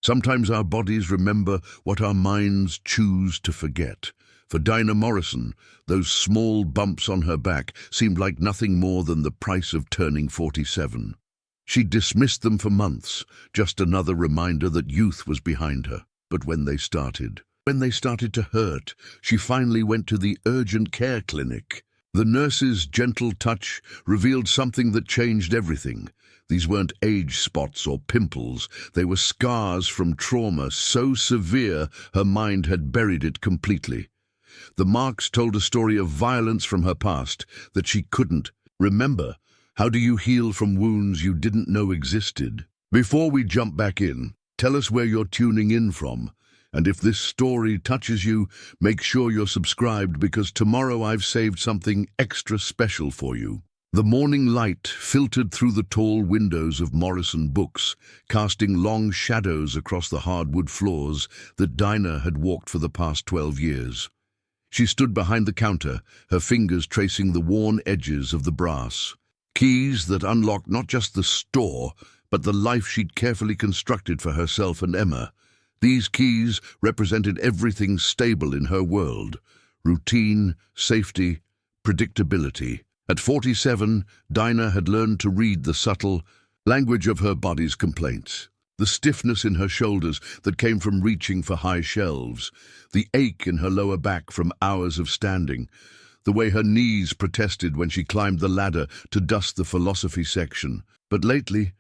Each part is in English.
Sometimes our bodies remember what our minds choose to forget. For Dina Morrison, those small bumps on her back seemed like nothing more than the price of turning 47. She dismissed them for months, just another reminder that youth was behind her. But when they started to hurt, she finally went to the urgent care clinic. The nurse's gentle touch revealed something that changed everything. These weren't age spots or pimples. They were scars from trauma so severe her mind had buried it completely. The marks told a story of violence from her past that she couldn't remember. How do you heal from wounds you didn't know existed? Before we jump back in, tell us where you're tuning in from. And if this story touches you, make sure you're subscribed, because tomorrow I've saved something extra special for you. The morning light filtered through the tall windows of Morrison Books, casting long shadows across the hardwood floors that Dina had walked for the past 12 years. She stood behind the counter, her fingers tracing the worn edges of the brass. Keys that unlocked not just the store, but the life she'd carefully constructed for herself and Emma. These keys represented everything stable in her world: routine, safety, predictability. At 47, Dina had learned to read the subtle language of her body's complaints. The stiffness in her shoulders that came from reaching for high shelves, the ache in her lower back from hours of standing, the way her knees protested when she climbed the ladder to dust the philosophy section. But lately,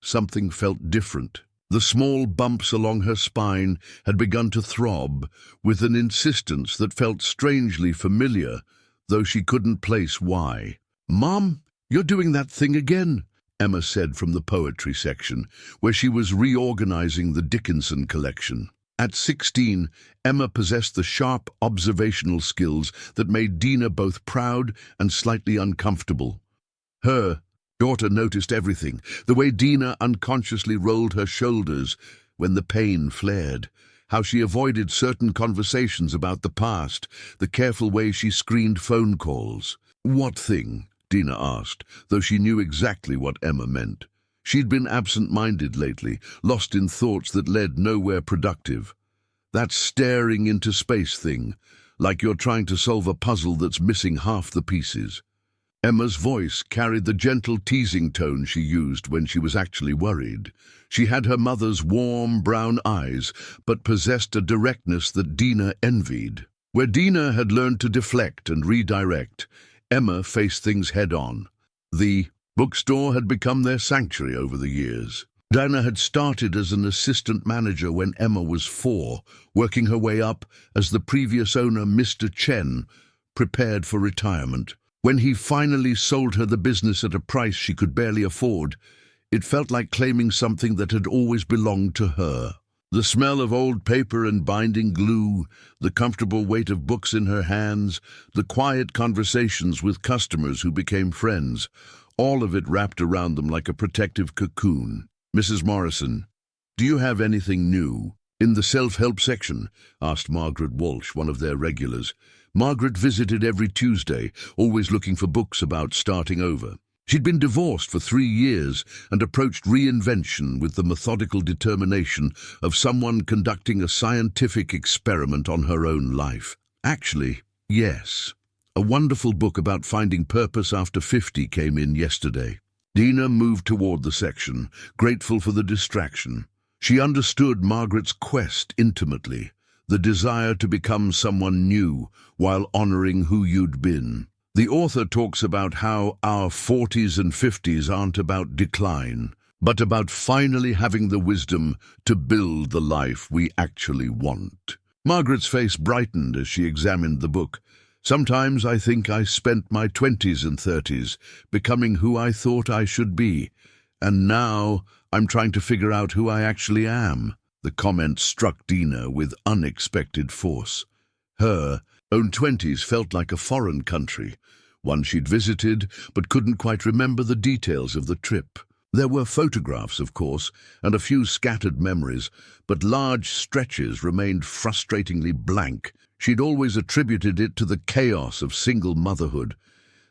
something felt different. The small bumps along her spine had begun to throb with an insistence that felt strangely familiar, though she couldn't place why. "Mom, you're doing that thing again," Emma said from the poetry section, where she was reorganizing the Dickinson collection. At 16, Emma possessed the sharp observational skills that made Dina both proud and slightly uncomfortable. Her daughter noticed everything: the way Dina unconsciously rolled her shoulders when the pain flared, how she avoided certain conversations about the past, the careful way she screened phone calls. "What thing?" Dina asked, though she knew exactly what Emma meant. She'd been absent-minded lately, lost in thoughts that led nowhere productive. "That staring into space thing, like you're trying to solve a puzzle that's missing half the pieces." Emma's voice carried the gentle teasing tone she used when she was actually worried. She had her mother's warm brown eyes, but possessed a directness that Dina envied. Where Dina had learned to deflect and redirect, Emma faced things head-on. The bookstore had become their sanctuary over the years. Dina had started as an assistant manager when Emma was 4, working her way up as the previous owner, Mr. Chen, prepared for retirement. When he finally sold her the business at a price she could barely afford, it felt like claiming something that had always belonged to her. The smell of old paper and binding glue, the comfortable weight of books in her hands, the quiet conversations with customers who became friends, all of it wrapped around them like a protective cocoon. "Mrs. Morrison, do you have anything new?" "In the self-help section?" asked Margaret Walsh, one of their regulars. Margaret visited every Tuesday, always looking for books about starting over. She'd been divorced for 3 years and approached reinvention with the methodical determination of someone conducting a scientific experiment on her own life. "Actually, yes. A wonderful book about finding purpose after 50 came in yesterday." Dina moved toward the section, grateful for the distraction. She understood Margaret's quest intimately, the desire to become someone new while honoring who you'd been. The author talks about how our 40s and 50s aren't about decline, but about finally having the wisdom to build the life we actually want. Margaret's face brightened as she examined the book. "Sometimes I think I spent my 20s and 30s becoming who I thought I should be, and now I'm trying to figure out who I actually am." The comment struck Dina with unexpected force. Her own 20s felt like a foreign country, one she'd visited but couldn't quite remember the details of the trip. There were photographs, of course, and a few scattered memories, but large stretches remained frustratingly blank. She'd always attributed it to the chaos of single motherhood,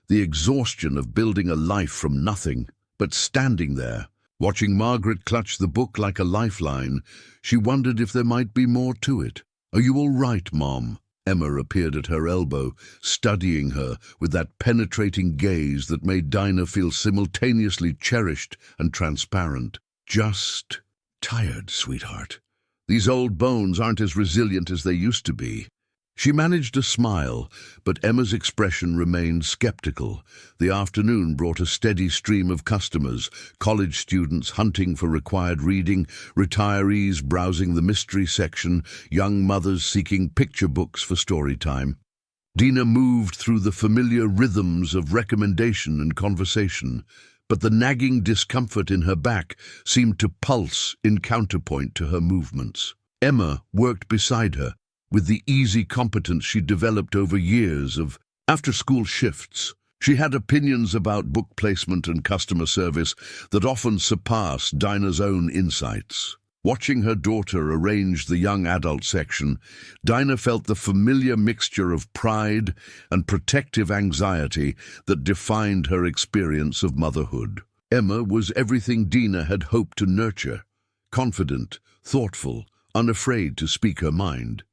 the exhaustion of building a life from nothing. But standing there, Watching Margaret clutch the book like a lifeline, she wondered if there might be more to it. "Are you all right, Mom?" Emma appeared at her elbow, studying her with that penetrating gaze that made Dinah feel simultaneously cherished and transparent. "Just tired, sweetheart. These old bones aren't as resilient as they used to be." She managed a smile, but Emma's expression remained skeptical. The afternoon brought a steady stream of customers, college students hunting for required reading, retirees browsing the mystery section, young mothers seeking picture books for story time. Dina moved through the familiar rhythms of recommendation and conversation, but the nagging discomfort in her back seemed to pulse in counterpoint to her movements. Emma worked beside her, with the easy competence she'd developed over years of after-school shifts. She had opinions about book placement and customer service that often surpassed Dinah's own insights. Watching her daughter arrange the young adult section, Dinah felt the familiar mixture of pride and protective anxiety that defined her experience of motherhood. Emma was everything Dina had hoped to nurture: confident, thoughtful, unafraid to speak her mind.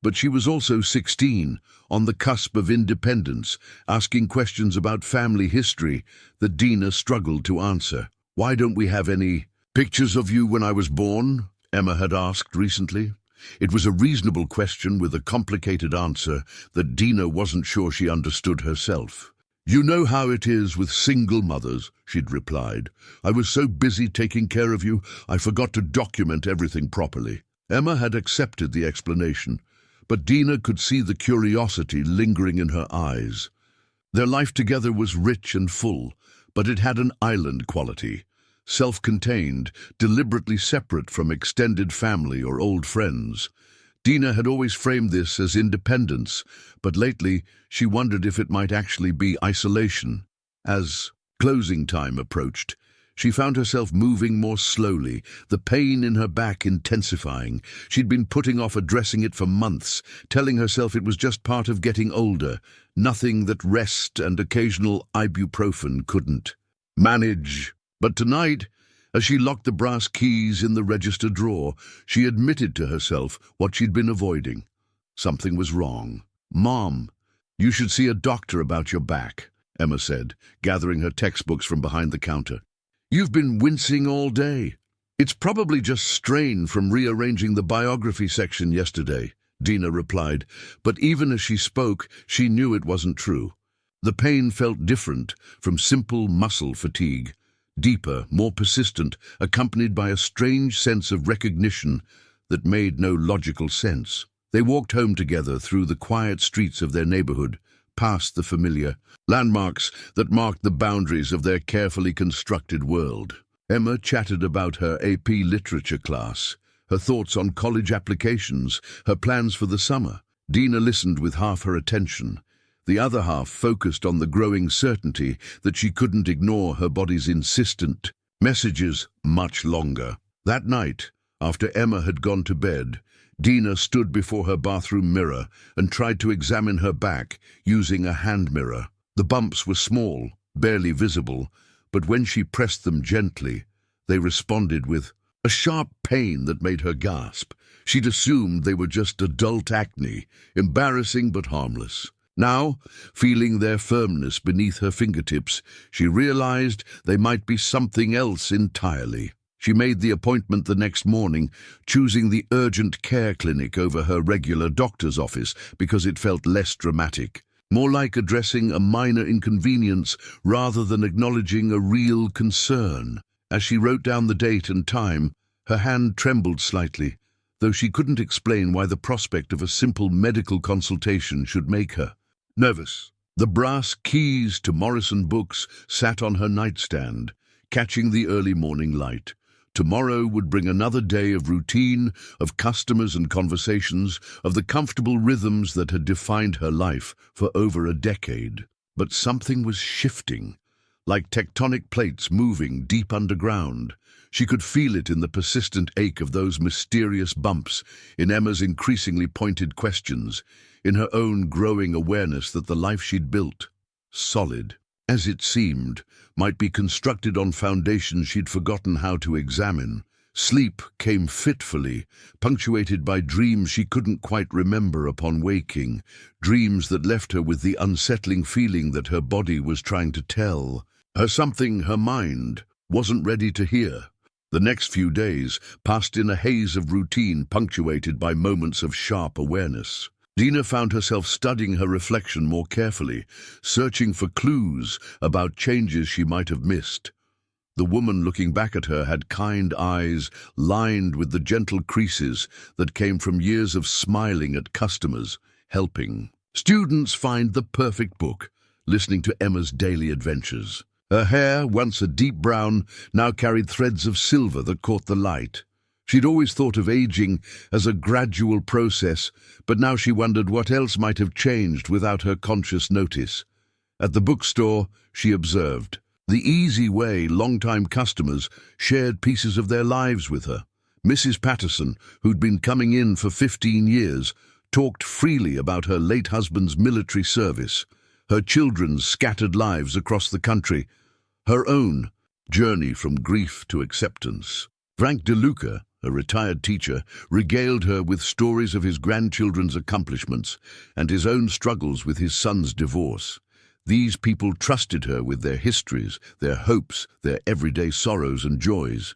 But she was also 16, on the cusp of independence, asking questions about family history that Dina struggled to answer. "Why don't we have any pictures of you when I was born?" Emma had asked recently. It was a reasonable question with a complicated answer that Dina wasn't sure she understood herself. "You know how it is with single mothers," she'd replied. "I was so busy taking care of you, I forgot to document everything properly." Emma had accepted the explanation, but Dina could see the curiosity lingering in her eyes. Their life together was rich and full, but it had an island quality, self-contained, deliberately separate from extended family or old friends. Dina had always framed this as independence, but lately she wondered if it might actually be isolation. As closing time approached, she found herself moving more slowly, the pain in her back intensifying. She'd been putting off addressing it for months, telling herself it was just part of getting older, nothing that rest and occasional ibuprofen couldn't manage. But tonight, as she locked the brass keys in the register drawer, she admitted to herself what she'd been avoiding. Something was wrong. "Mom, you should see a doctor about your back," Emma said, gathering her textbooks from behind the counter. "You've been wincing all day." "It's probably just strain from rearranging the biography section yesterday," Dina replied, but even as she spoke, she knew it wasn't true. The pain felt different from simple muscle fatigue, deeper, more persistent, accompanied by a strange sense of recognition that made no logical sense. They walked home together through the quiet streets of their neighborhood, past the familiar landmarks that marked the boundaries of their carefully constructed world. Emma chatted about her AP literature class, her thoughts on college applications, her plans for the summer. Dina listened with half her attention. The other half focused on the growing certainty that she couldn't ignore her body's insistent messages much longer. That night, after Emma had gone to bed, Dina stood before her bathroom mirror and tried to examine her back using a hand mirror. The bumps were small, barely visible, but when she pressed them gently, they responded with a sharp pain that made her gasp. She'd assumed they were just adult acne, embarrassing but harmless. Now, feeling their firmness beneath her fingertips, she realized they might be something else entirely. She made the appointment the next morning, choosing the urgent care clinic over her regular doctor's office because it felt less dramatic, more like addressing a minor inconvenience rather than acknowledging a real concern. As she wrote down the date and time, her hand trembled slightly, though she couldn't explain why the prospect of a simple medical consultation should make her nervous. The brass keys to Morrison books sat on her nightstand, catching the early morning light. Tomorrow would bring another day of routine, of customers and conversations, of the comfortable rhythms that had defined her life for over a decade. But something was shifting, like tectonic plates moving deep underground. She could feel it in the persistent ache of those mysterious bumps, in Emma's increasingly pointed questions, in her own growing awareness that the life she'd built, solid, as it seemed, might be constructed on foundations she'd forgotten how to examine. Sleep came fitfully, punctuated by dreams she couldn't quite remember upon waking, dreams that left her with the unsettling feeling that her body was trying to tell her something her mind wasn't ready to hear. The next few days passed in a haze of routine punctuated by moments of sharp awareness. Dina found herself studying her reflection more carefully, searching for clues about changes she might have missed. The woman looking back at her had kind eyes lined with the gentle creases that came from years of smiling at customers, helping students find the perfect book, listening to Emma's daily adventures. Her hair, once a deep brown, now carried threads of silver that caught the light. She'd always thought of aging as a gradual process, but now she wondered what else might have changed without her conscious notice. At the bookstore, she observed the easy way long-time customers shared pieces of their lives with her. Mrs. Patterson, who'd been coming in for 15 years, talked freely about her late husband's military service, her children's scattered lives across the country, her own journey from grief to acceptance. Frank DeLuca, a retired teacher, regaled her with stories of his grandchildren's accomplishments and his own struggles with his son's divorce. These people trusted her with their histories, their hopes, their everyday sorrows and joys.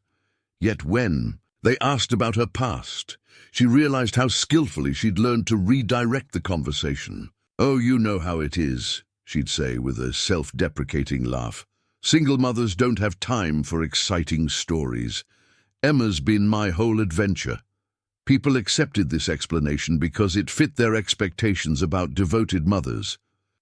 Yet when they asked about her past, she realized how skillfully she'd learned to redirect the conversation. "Oh, you know how it is," she'd say with a self-deprecating laugh. "Single mothers don't have time for exciting stories. Emma's been my whole adventure." People accepted this explanation because it fit their expectations about devoted mothers.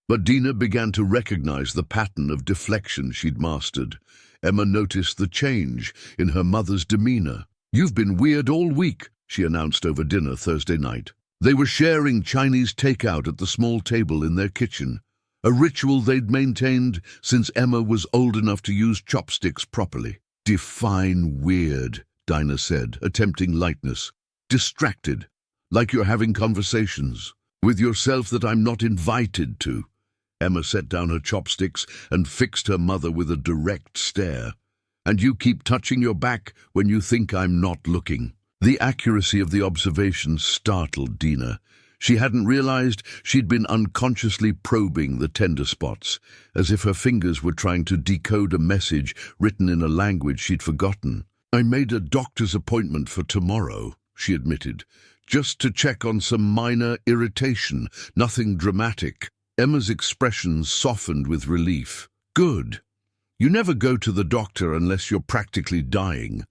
But Dina began to recognize the pattern of deflection she'd mastered. Emma noticed the change in her mother's demeanor. "You've been weird all week," she announced over dinner Thursday night. They were sharing Chinese takeout at the small table in their kitchen, a ritual they'd maintained since Emma was old enough to use chopsticks properly. "Define weird," Dina said, attempting lightness. "Distracted, like you're having conversations with yourself that I'm not invited to." Emma set down her chopsticks and fixed her mother with a direct stare. "And you keep touching your back when you think I'm not looking." The accuracy of the observation startled Dina. She hadn't realized she'd been unconsciously probing the tender spots, as if her fingers were trying to decode a message written in a language she'd forgotten. "I made a doctor's appointment for tomorrow," she admitted, "just to check on some minor irritation, nothing dramatic." Emma's expression softened with relief. "Good. You never go to the doctor unless you're practically dying.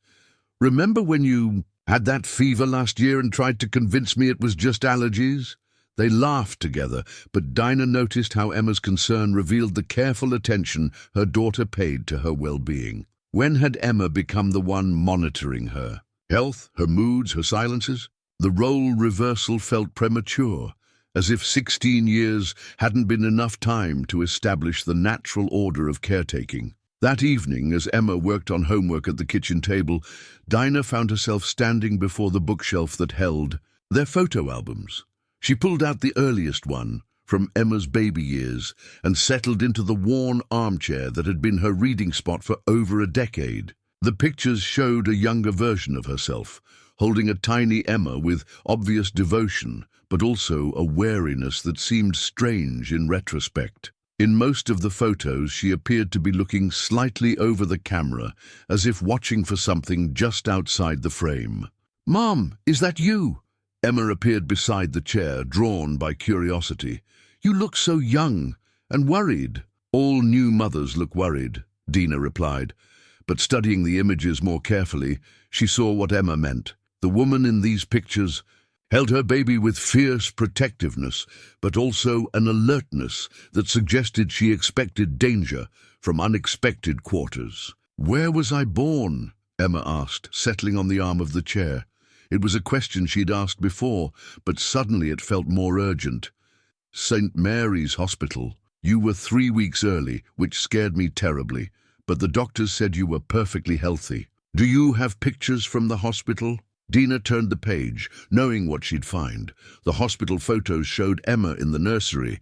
Remember when you had that fever last year and tried to convince me it was just allergies?" They laughed together, but Dinah noticed how Emma's concern revealed the careful attention her daughter paid to her well-being. When had Emma become the one monitoring her health, her moods, her silences? The role reversal felt premature, as if 16 years hadn't been enough time to establish the natural order of caretaking. That evening, as Emma worked on homework at the kitchen table, Dinah found herself standing before the bookshelf that held their photo albums. She pulled out the earliest one, from Emma's baby years, and settled into the worn armchair that had been her reading spot for over a decade. The pictures showed a younger version of herself, holding a tiny Emma with obvious devotion, but also a wariness that seemed strange in retrospect. In most of the photos, she appeared to be looking slightly over the camera, as if watching for something just outside the frame. "Mom, is that you?" Emma appeared beside the chair, drawn by curiosity. "You look so young and worried." "All new mothers look worried," Dina replied. But studying the images more carefully, she saw what Emma meant. The woman in these pictures held her baby with fierce protectiveness, but also an alertness that suggested she expected danger from unexpected quarters. "Where was I born?" Emma asked, settling on the arm of the chair. It was a question she'd asked before, but suddenly it felt more urgent. "St. Mary's Hospital. You were 3 weeks early, which scared me terribly, but the doctors said you were perfectly healthy. Do you have pictures from the hospital?" Dina turned the page, knowing what she'd find. The hospital photos showed Emma in the nursery,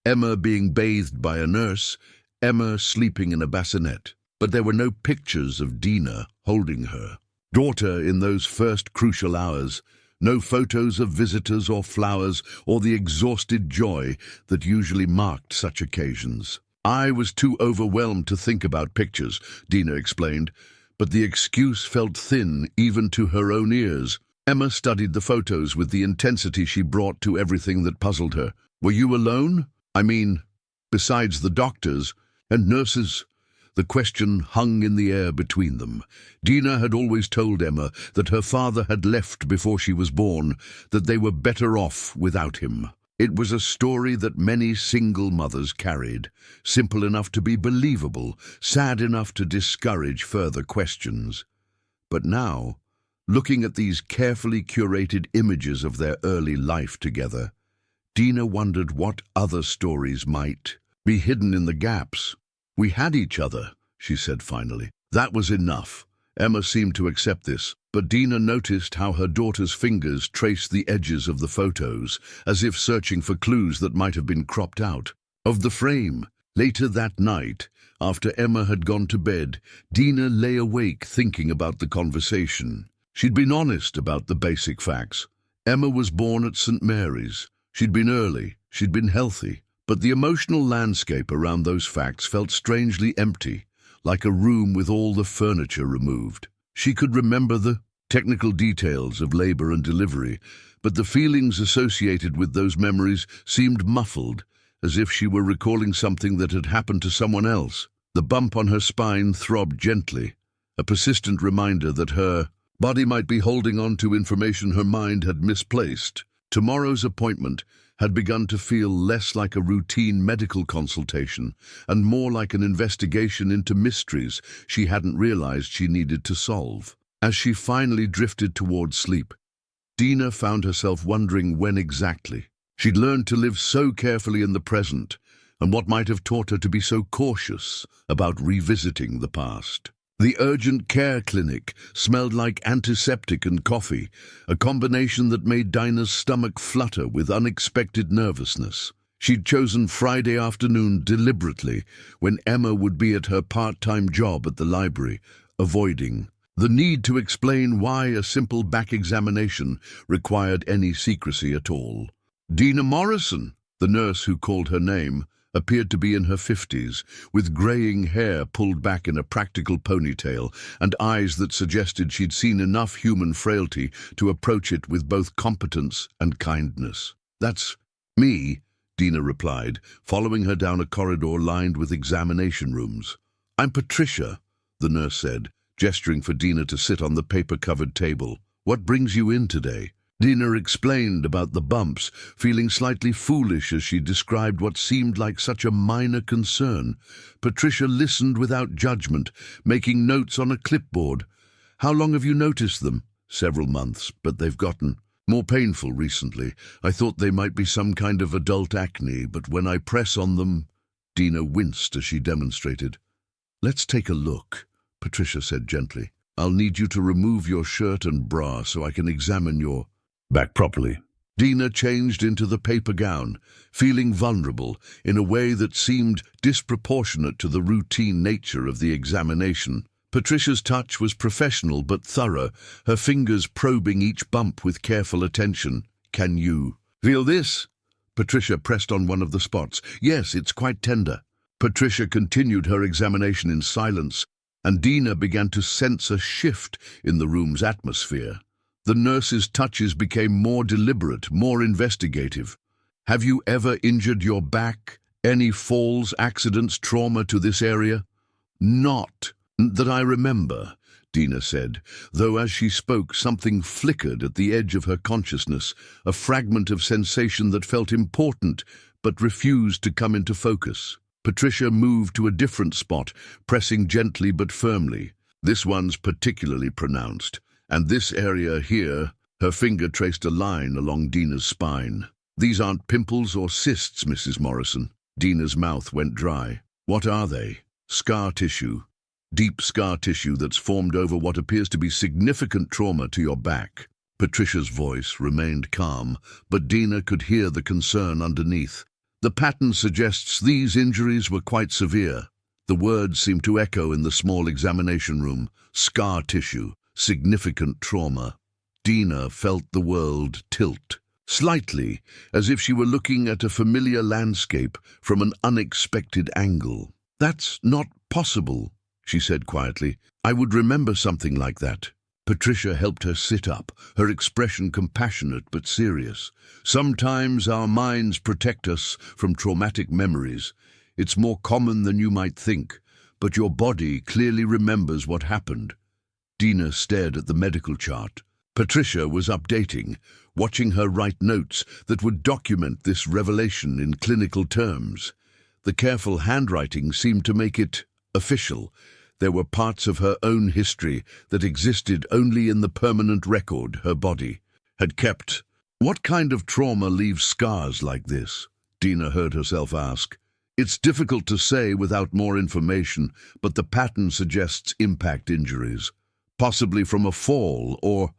Emma being bathed by a nurse, Emma sleeping in a bassinet. But there were no pictures of Dina holding her daughter in those first crucial hours, no photos of visitors or flowers or the exhausted joy that usually marked such occasions. I was too overwhelmed to think about pictures, Dina explained, but the excuse felt thin even to her own ears. Emma studied the photos with the intensity she brought to everything that puzzled her. Were you alone? I mean, besides the doctors and nurses? The question hung in the air between them. Dina had always told Emma that her father had left before she was born, that they were better off without him. It was a story that many single mothers carried, simple enough to be believable, sad enough to discourage further questions. But now, looking at these carefully curated images of their early life together, Dina wondered what other stories might be hidden in the gaps. "We had each other," she said finally. That was enough. Emma seemed to accept this, but Dina noticed how her daughter's fingers traced the edges of the photos, as if searching for clues that might have been cropped out of the frame. Later that night, after Emma had gone to bed, Dina lay awake thinking about the conversation. She'd been honest about the basic facts. Emma was born at St. Mary's. She'd been early. She'd been healthy. But the emotional landscape around those facts felt strangely empty, like a room with all the furniture removed. She could remember the technical details of labor and delivery, but the feelings associated with those memories seemed muffled, as if she were recalling something that had happened to someone else. The bump on her spine throbbed gently, a persistent reminder that her body might be holding on to information her mind had misplaced. Tomorrow's appointment had begun to feel less like a routine medical consultation and more like an investigation into mysteries she hadn't realized she needed to solve. As she finally drifted towards sleep, Dina found herself wondering when exactly she'd learned to live so carefully in the present and what might have taught her to be so cautious about revisiting the past. The urgent care clinic smelled like antiseptic and coffee, a combination that made Dina's stomach flutter with unexpected nervousness. She'd chosen Friday afternoon deliberately, when Emma would be at her part-time job at the library, avoiding the need to explain why a simple back examination required any secrecy at all. Dina Morrison, the nurse who called her name, appeared to be in her 50s, with greying hair pulled back in a practical ponytail and eyes that suggested she'd seen enough human frailty to approach it with both competence and kindness. "That's me," Dina replied, following her down a corridor lined with examination rooms. "I'm Patricia," the nurse said, gesturing for Dina to sit on the paper-covered table. "What brings you in today?" Dina explained about the bumps, feeling slightly foolish as she described what seemed like such a minor concern. Patricia listened without judgment, making notes on a clipboard. "How long have you noticed them?" "Several months, but they've gotten more painful recently. I thought they might be some kind of adult acne, but when I press on them..." Dina winced as she demonstrated. "Let's take a look," Patricia said gently. "I'll need you to remove your shirt and bra so I can examine your back properly." Dina changed into the paper gown, feeling vulnerable in a way that seemed disproportionate to the routine nature of the examination. Patricia's touch was professional but thorough, her fingers probing each bump with careful attention. "Can you feel this?" Patricia pressed on one of the spots. "Yes, it's quite tender." Patricia continued her examination in silence, and Dina began to sense a shift in the room's atmosphere. The nurse's touches became more deliberate, more investigative. "Have you ever injured your back? Any falls, accidents, trauma to this area?" "Not that I remember," Dina said, though as she spoke something flickered at the edge of her consciousness, a fragment of sensation that felt important but refused to come into focus. Patricia moved to a different spot, pressing gently but firmly. "This one's particularly pronounced. And this area here," her finger traced a line along Dina's spine. "These aren't pimples or cysts, Mrs. Morrison." Dina's mouth went dry. "What are they?" "Scar tissue. Deep scar tissue that's formed over what appears to be significant trauma to your back." Patricia's voice remained calm, but Dina could hear the concern underneath. The pattern suggests these injuries were quite severe. The words seemed to echo in the small examination room. Scar tissue, significant trauma. Dina felt the world tilt, slightly, as if she were looking at a familiar landscape from an unexpected angle. "That's not possible," she said quietly. "I would remember something like that." Patricia helped her sit up, her expression compassionate but serious. "Sometimes our minds protect us from traumatic memories. It's more common than you might think, but your body clearly remembers what happened." Dina stared at the medical chart. Patricia was updating, watching her write notes that would document this revelation in clinical terms. The careful handwriting seemed to make it official. There were parts of her own history that existed only in the permanent record her body had kept. "What kind of trauma leaves scars like this?" Dina heard herself ask. "It's difficult to say without more information, but the pattern suggests impact injuries, possibly from a fall or—"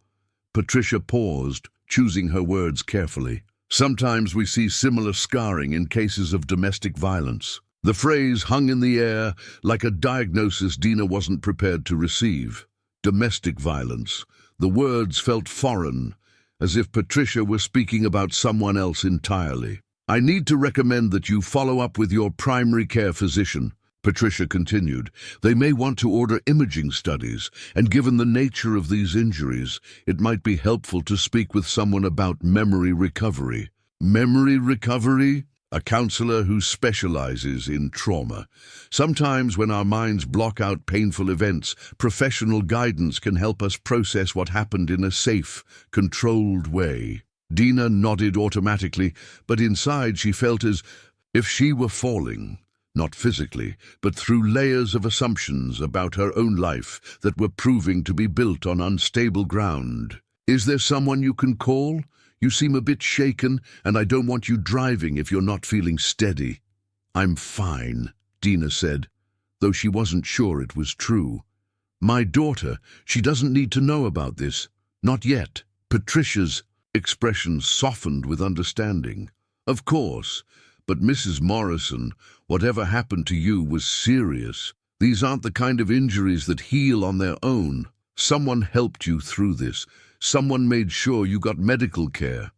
Patricia paused, choosing her words carefully. "Sometimes we see similar scarring in cases of domestic violence." The phrase hung in the air like a diagnosis Dina wasn't prepared to receive. Domestic violence. The words felt foreign, as if Patricia were speaking about someone else entirely. "I need to recommend that you follow up with your primary care physician," Patricia continued. "They may want to order imaging studies, and given the nature of these injuries, it might be helpful to speak with someone about memory recovery." "Memory recovery?" "A counselor who specializes in trauma. Sometimes when our minds block out painful events, professional guidance can help us process what happened in a safe, controlled way." Dina nodded automatically, but inside she felt as if she were falling, not physically, but through layers of assumptions about her own life that were proving to be built on unstable ground. "Is there someone you can call? You seem a bit shaken, and I don't want you driving if you're not feeling steady." "I'm fine," Dina said, though she wasn't sure it was true. "My daughter, she doesn't need to know about this. Not yet." Patricia's expression softened with understanding. "Of course, but Mrs. Morrison, whatever happened to you was serious. These aren't the kind of injuries that heal on their own. Someone helped you through this. Someone made sure you got medical care.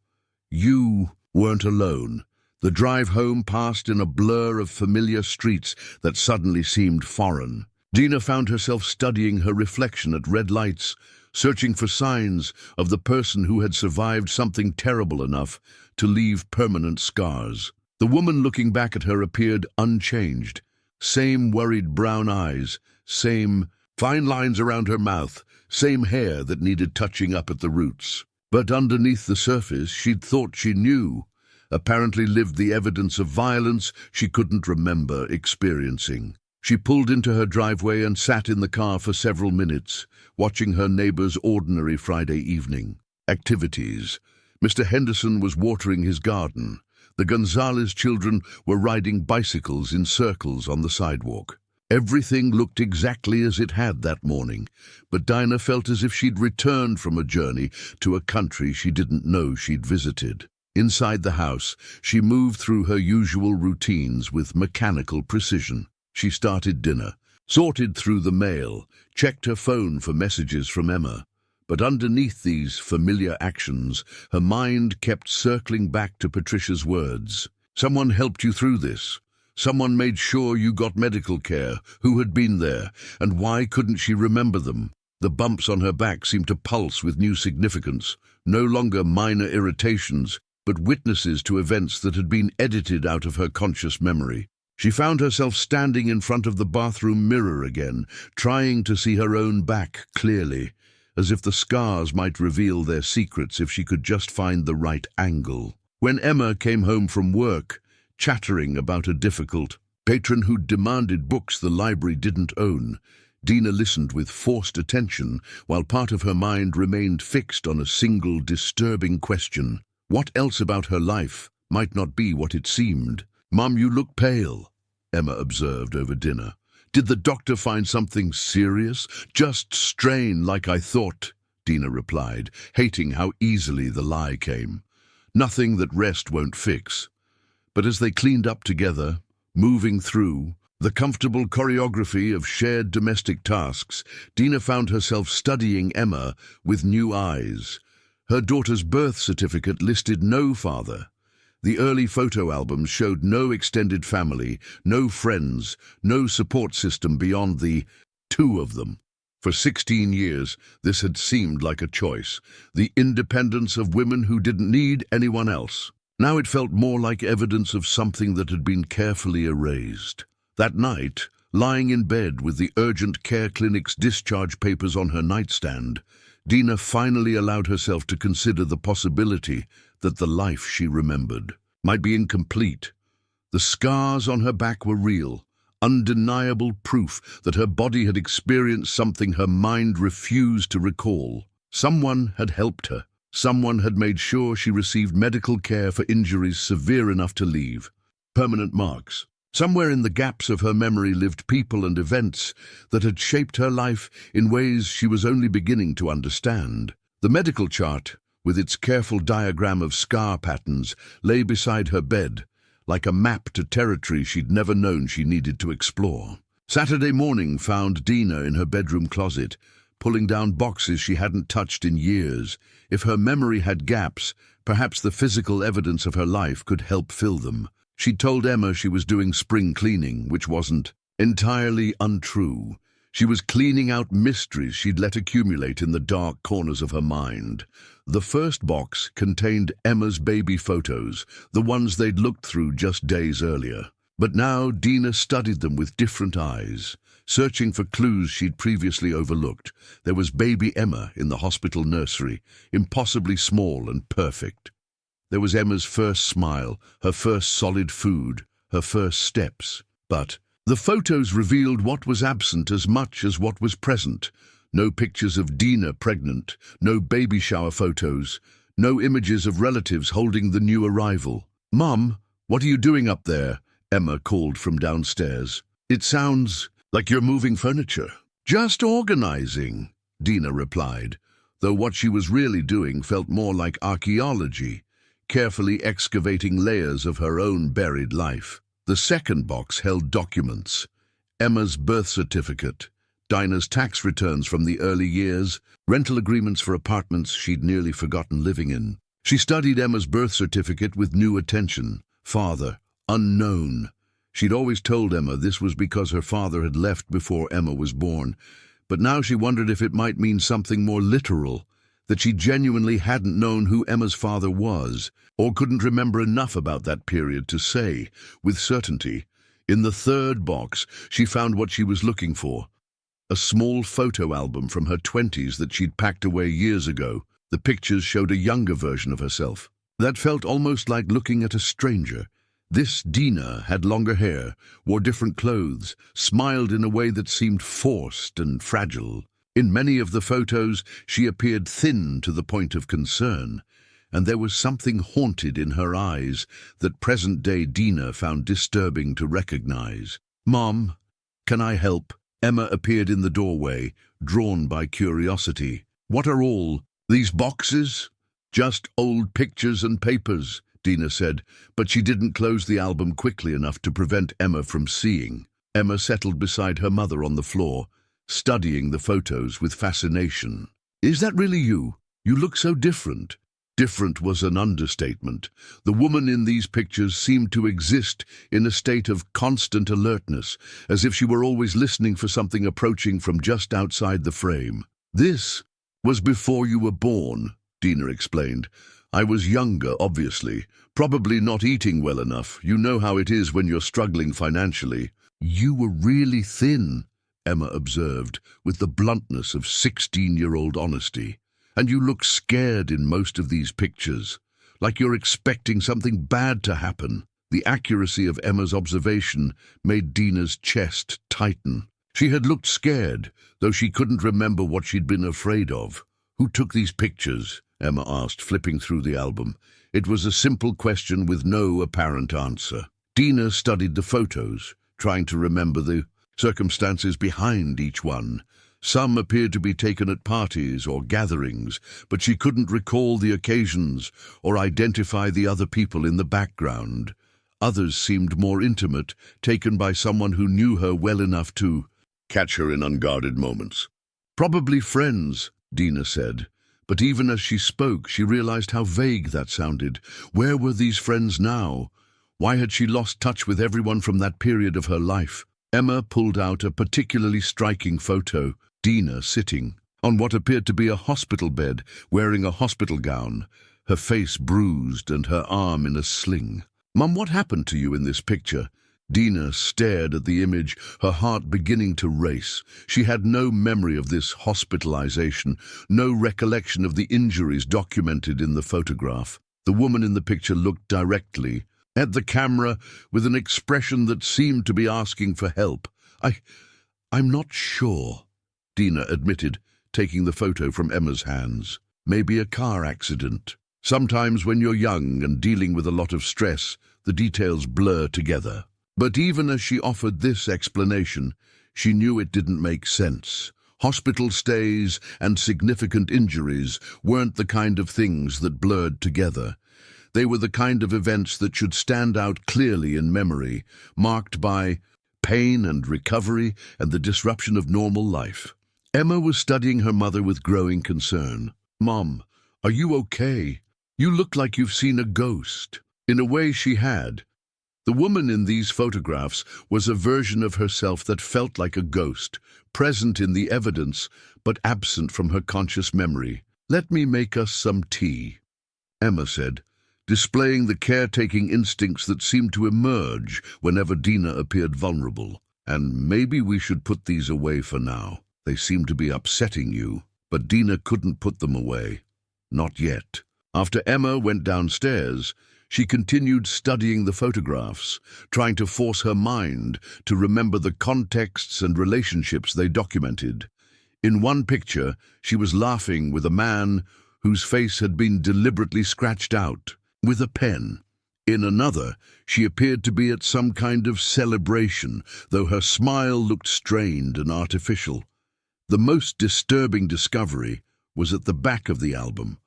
You weren't alone." The drive home passed in a blur of familiar streets that suddenly seemed foreign. Dina found herself studying her reflection at red lights, searching for signs of the person who had survived something terrible enough to leave permanent scars. The woman looking back at her appeared unchanged. Same worried brown eyes, same fine lines around her mouth, same hair that needed touching up at the roots. But underneath the surface, she'd thought she knew, apparently lived the evidence of violence she couldn't remember experiencing. She pulled into her driveway and sat in the car for several minutes, watching her neighbor's ordinary Friday evening activities. Mr. Henderson was watering his garden. The Gonzalez children were riding bicycles in circles on the sidewalk. Everything looked exactly as it had that morning, but Dinah felt as if she'd returned from a journey to a country she didn't know she'd visited. Inside the house, she moved through her usual routines with mechanical precision. She started dinner, sorted through the mail, checked her phone for messages from Emma. But underneath these familiar actions, her mind kept circling back to Patricia's words. "Someone helped you through this. Someone made sure you got medical care. Who had been there, and why couldn't she remember them?" The bumps on her back seemed to pulse with new significance, no longer minor irritations, but witnesses to events that had been edited out of her conscious memory. She found herself standing in front of the bathroom mirror again, trying to see her own back clearly, as if the scars might reveal their secrets if she could just find the right angle. When Emma came home from work, chattering about a difficult patron who demanded books the library didn't own, Dina listened with forced attention while part of her mind remained fixed on a single disturbing question. What else about her life might not be what it seemed? "Mum, you look pale," Emma observed over dinner. "Did the doctor find something serious? Just strain like I thought," Dina replied, hating how easily the lie came. "Nothing that rest won't fix." But as they cleaned up together, moving through the comfortable choreography of shared domestic tasks, Dina found herself studying Emma with new eyes. Her daughter's birth certificate listed no father. The early photo albums showed no extended family, no friends, no support system beyond the two of them. For 16 years, this had seemed like a choice, the independence of women who didn't need anyone else. Now it felt more like evidence of something that had been carefully erased. That night, lying in bed with the urgent care clinic's discharge papers on her nightstand, Dina finally allowed herself to consider the possibility that the life she remembered might be incomplete. The scars on her back were real, undeniable proof that her body had experienced something her mind refused to recall. Someone had helped her. Someone had made sure she received medical care for injuries severe enough to leave permanent marks. Somewhere in the gaps of her memory lived people and events that had shaped her life in ways she was only beginning to understand. The medical chart, with its careful diagram of scar patterns, lay beside her bed, like a map to territory she'd never known she needed to explore. Saturday morning found Dina in her bedroom closet, pulling down boxes she hadn't touched in years. If her memory had gaps, perhaps the physical evidence of her life could help fill them. She'd told Emma she was doing spring cleaning, which wasn't entirely untrue. She was cleaning out mysteries she'd let accumulate in the dark corners of her mind. The first box contained Emma's baby photos, the ones they'd looked through just days earlier. But now Dina studied them with different eyes, searching for clues she'd previously overlooked. There was baby Emma in the hospital nursery, impossibly small and perfect. There was Emma's first smile, her first solid food, her first steps. But the photos revealed what was absent as much as what was present. No pictures of Dina pregnant, no baby shower photos, no images of relatives holding the new arrival. "Mum, what are you doing up there?" Emma called from downstairs. "It sounds like you're moving furniture." "Just organizing," Dina replied, though what she was really doing felt more like archaeology, carefully excavating layers of her own buried life. The second box held documents: Emma's birth certificate, Dina's tax returns from the early years, rental agreements for apartments she'd nearly forgotten living in. She studied Emma's birth certificate with new attention. Father, unknown. She'd always told Emma this was because her father had left before Emma was born, but now she wondered if it might mean something more literal, that she genuinely hadn't known who Emma's father was, or couldn't remember enough about that period to say with certainty. In the third box, she found what she was looking for: a small photo album from her 20s that she'd packed away years ago. The pictures showed a younger version of herself. That felt almost like looking at a stranger. This Dina had longer hair, wore different clothes, smiled in a way that seemed forced and fragile. In many of the photos, she appeared thin to the point of concern, and there was something haunted in her eyes that present-day Dina found disturbing to recognize. "Mom, can I help?" Emma appeared in the doorway, drawn by curiosity. "What are all these boxes?" "Just old pictures and papers," Dina said, but she didn't close the album quickly enough to prevent Emma from seeing. Emma settled beside her mother on the floor, studying the photos with fascination. "Is that really you? You look so different." Different was an understatement. The woman in these pictures seemed to exist in a state of constant alertness, as if she were always listening for something approaching from just outside the frame. "This was before you were born," Dina explained. "I was younger, obviously, probably not eating well enough. You know how it is when you're struggling financially." "You were really thin," Emma observed, with the bluntness of 16-year-old honesty. "And you look scared in most of these pictures, like you're expecting something bad to happen." The accuracy of Emma's observation made Dina's chest tighten. She had looked scared, though she couldn't remember what she'd been afraid of. "Who took these pictures?" Emma asked, flipping through the album. It was a simple question with no apparent answer. Dina studied the photos, trying to remember the circumstances behind each one. Some appeared to be taken at parties or gatherings, but she couldn't recall the occasions or identify the other people in the background. Others seemed more intimate, taken by someone who knew her well enough to catch her in unguarded moments. "Probably friends," Dina said. But even as she spoke, she realized how vague that sounded. Where were these friends now? Why had she lost touch with everyone from that period of her life? Emma pulled out a particularly striking photo, Dina sitting on what appeared to be a hospital bed, wearing a hospital gown, her face bruised and her arm in a sling. "Mum, what happened to you in this picture?" Dina stared at the image, her heart beginning to race. She had no memory of this hospitalization, no recollection of the injuries documented in the photograph. The woman in the picture looked directly at the camera with an expression that seemed to be asking for help. I'm not sure," Dina admitted, taking the photo from Emma's hands. "Maybe a car accident. Sometimes when you're young and dealing with a lot of stress, the details blur together." But even as she offered this explanation, she knew it didn't make sense. Hospital stays and significant injuries weren't the kind of things that blurred together. They were the kind of events that should stand out clearly in memory, marked by pain and recovery and the disruption of normal life. Emma was studying her mother with growing concern. "Mom, are you okay? You look like you've seen a ghost." In a way, she had. The woman in these photographs was a version of herself that felt like a ghost, present in the evidence, but absent from her conscious memory. "Let me make us some tea," Emma said, displaying the caretaking instincts that seemed to emerge whenever Dina appeared vulnerable. "And maybe we should put these away for now. They seem to be upsetting you." But Dina couldn't put them away. Not yet. After Emma went downstairs, she continued studying the photographs, trying to force her mind to remember the contexts and relationships they documented. In one picture, she was laughing with a man whose face had been deliberately scratched out with a pen. In another, she appeared to be at some kind of celebration, though her smile looked strained and artificial. The most disturbing discovery was at the back of the album,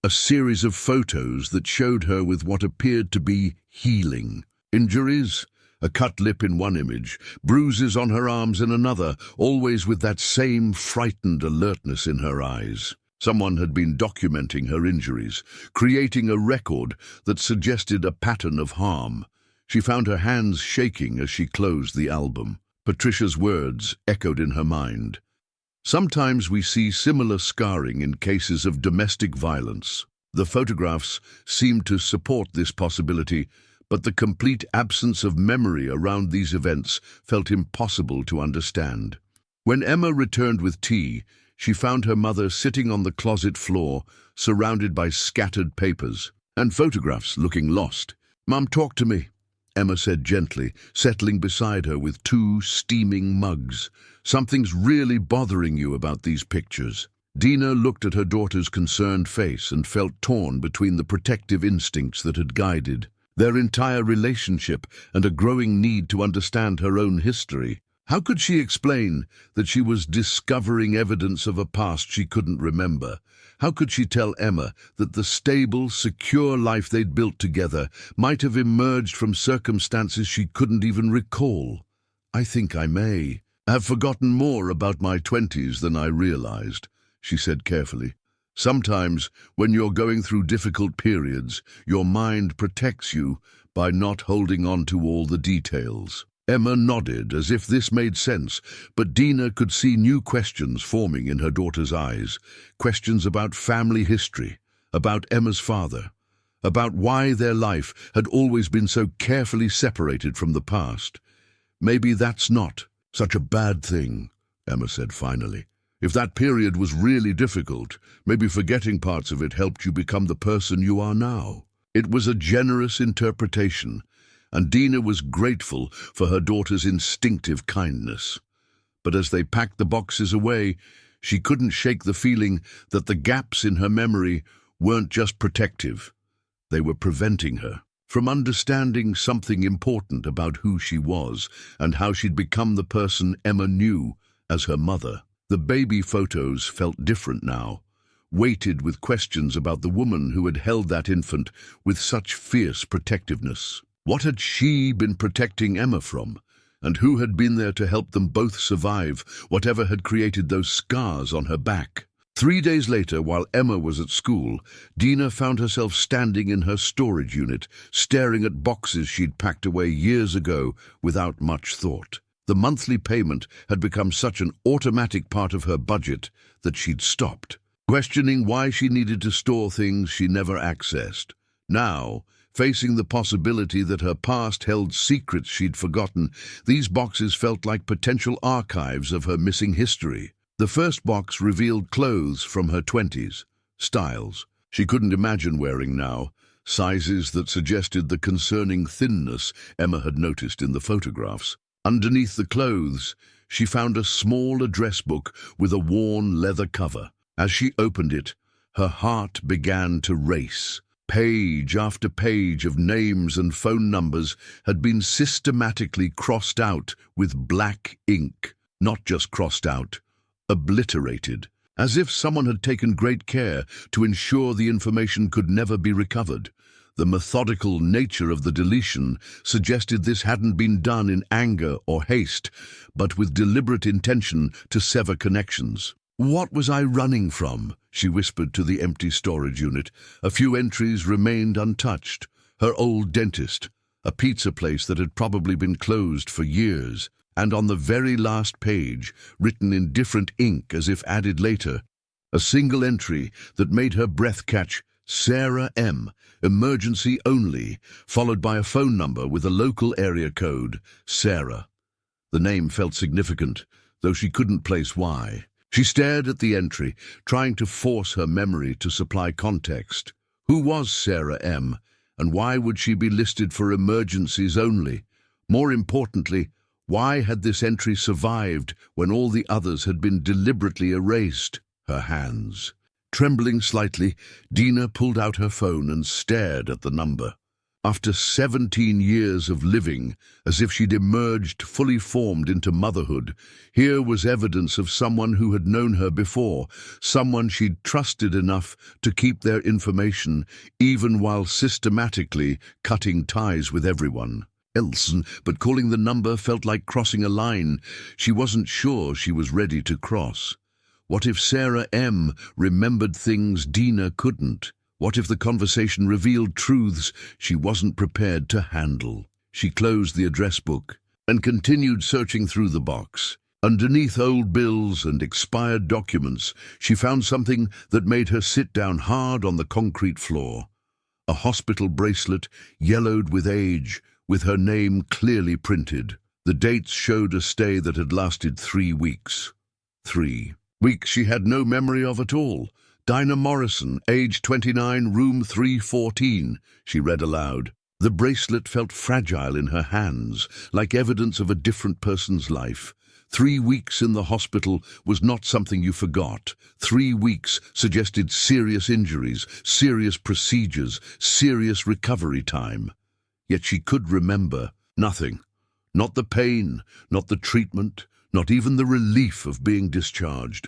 a series of photos that showed her with what appeared to be healing injuries, a cut lip in one image, bruises on her arms in another, always with that same frightened alertness in her eyes. Someone had been documenting her injuries, creating a record that suggested a pattern of harm. She found her hands shaking as she closed the album. Patricia's words echoed in her mind. "Sometimes we see similar scarring in cases of domestic violence." The photographs seemed to support this possibility, but the complete absence of memory around these events felt impossible to understand. When Emma returned with tea, she found her mother sitting on the closet floor, surrounded by scattered papers and photographs, looking lost. "Mum, talk to me," Emma said gently, settling beside her with 2 steaming mugs. "Something's really bothering you about these pictures." Dina looked at her daughter's concerned face and felt torn between the protective instincts that had guided their entire relationship and a growing need to understand her own history. How could she explain that she was discovering evidence of a past she couldn't remember? How could she tell Emma that the stable, secure life they'd built together might have emerged from circumstances she couldn't even recall? "I think I may have forgotten more about my 20s than I realized," she said carefully. "Sometimes, when you're going through difficult periods, your mind protects you by not holding on to all the details." Emma nodded as if this made sense, but Dina could see new questions forming in her daughter's eyes. Questions about family history, about Emma's father, about why their life had always been so carefully separated from the past. "Maybe that's not such a bad thing," Emma said finally. "If that period was really difficult, maybe forgetting parts of it helped you become the person you are now." It was a generous interpretation, and Dina was grateful for her daughter's instinctive kindness. But as they packed the boxes away, she couldn't shake the feeling that the gaps in her memory weren't just protective. They were preventing her from understanding something important about who she was and how she'd become the person Emma knew as her mother. The baby photos felt different now, weighted with questions about the woman who had held that infant with such fierce protectiveness. What had she been protecting Emma from? And who had been there to help them both survive whatever had created those scars on her back? 3 days later, while Emma was at school, Dina found herself standing in her storage unit, staring at boxes she'd packed away years ago without much thought. The monthly payment had become such an automatic part of her budget that she'd stopped, questioning why she needed to store things she never accessed. Now, facing the possibility that her past held secrets she'd forgotten, these boxes felt like potential archives of her missing history. The first box revealed clothes from her 20s, styles she couldn't imagine wearing now, sizes that suggested the concerning thinness Emma had noticed in the photographs. Underneath the clothes, she found a small address book with a worn leather cover. As she opened it, her heart began to race. Page after page of names and phone numbers had been systematically crossed out with black ink. Not just crossed out, obliterated, as if someone had taken great care to ensure the information could never be recovered. The methodical nature of the deletion suggested this hadn't been done in anger or haste, but with deliberate intention to sever connections. "What was I running from?" she whispered to the empty storage unit. A few entries remained untouched. Her old dentist, a pizza place that had probably been closed for years, and on the very last page, written in different ink as if added later, a single entry that made her breath catch: Sarah M., emergency only, followed by a phone number with a local area code, Sarah. The name felt significant, though she couldn't place why. She stared at the entry, trying to force her memory to supply context. Who was Sarah M., and why would she be listed for emergencies only? More importantly, why had this entry survived when all the others had been deliberately erased? Her hands trembling slightly, Dina pulled out her phone and stared at the number. After 17 years of living, as if she'd emerged fully formed into motherhood, here was evidence of someone who had known her before, someone she'd trusted enough to keep their information, even while systematically cutting ties with everyone else. But calling the number felt like crossing a line she wasn't sure she was ready to cross. What if Sarah M. remembered things Dina couldn't? What if the conversation revealed truths she wasn't prepared to handle? She closed the address book and continued searching through the box. Underneath old bills and expired documents, she found something that made her sit down hard on the concrete floor. A hospital bracelet, yellowed with age, with her name clearly printed. The dates showed a stay that had lasted 3 weeks. 3 weeks she had no memory of at all. Dina Morrison, age 29, room 314, she read aloud. The bracelet felt fragile in her hands, like evidence of a different person's life. 3 weeks in the hospital was not something you forgot. 3 weeks suggested serious injuries, serious procedures, serious recovery time. Yet she could remember nothing. Not the pain, not the treatment, not even the relief of being discharged.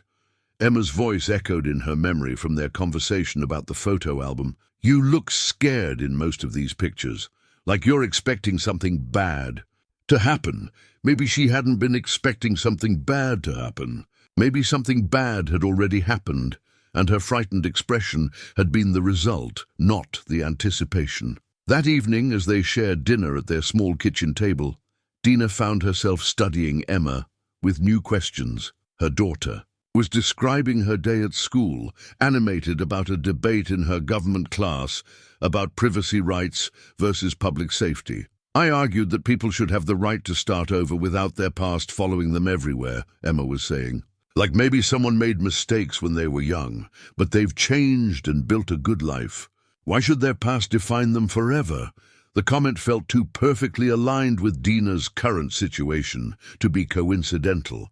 Emma's voice echoed in her memory from their conversation about the photo album. "You look scared in most of these pictures, like you're expecting something bad to happen." Maybe she hadn't been expecting something bad to happen. Maybe something bad had already happened, and her frightened expression had been the result, not the anticipation. That evening, as they shared dinner at their small kitchen table, Dina found herself studying Emma with new questions. Her daughter was describing her day at school, animated about a debate in her government class about privacy rights versus public safety. "I argued that people should have the right to start over without their past following them everywhere," Emma was saying. "Like maybe someone made mistakes when they were young, but they've changed and built a good life. Why should their past define them forever?" The comment felt too perfectly aligned with Dina's current situation to be coincidental.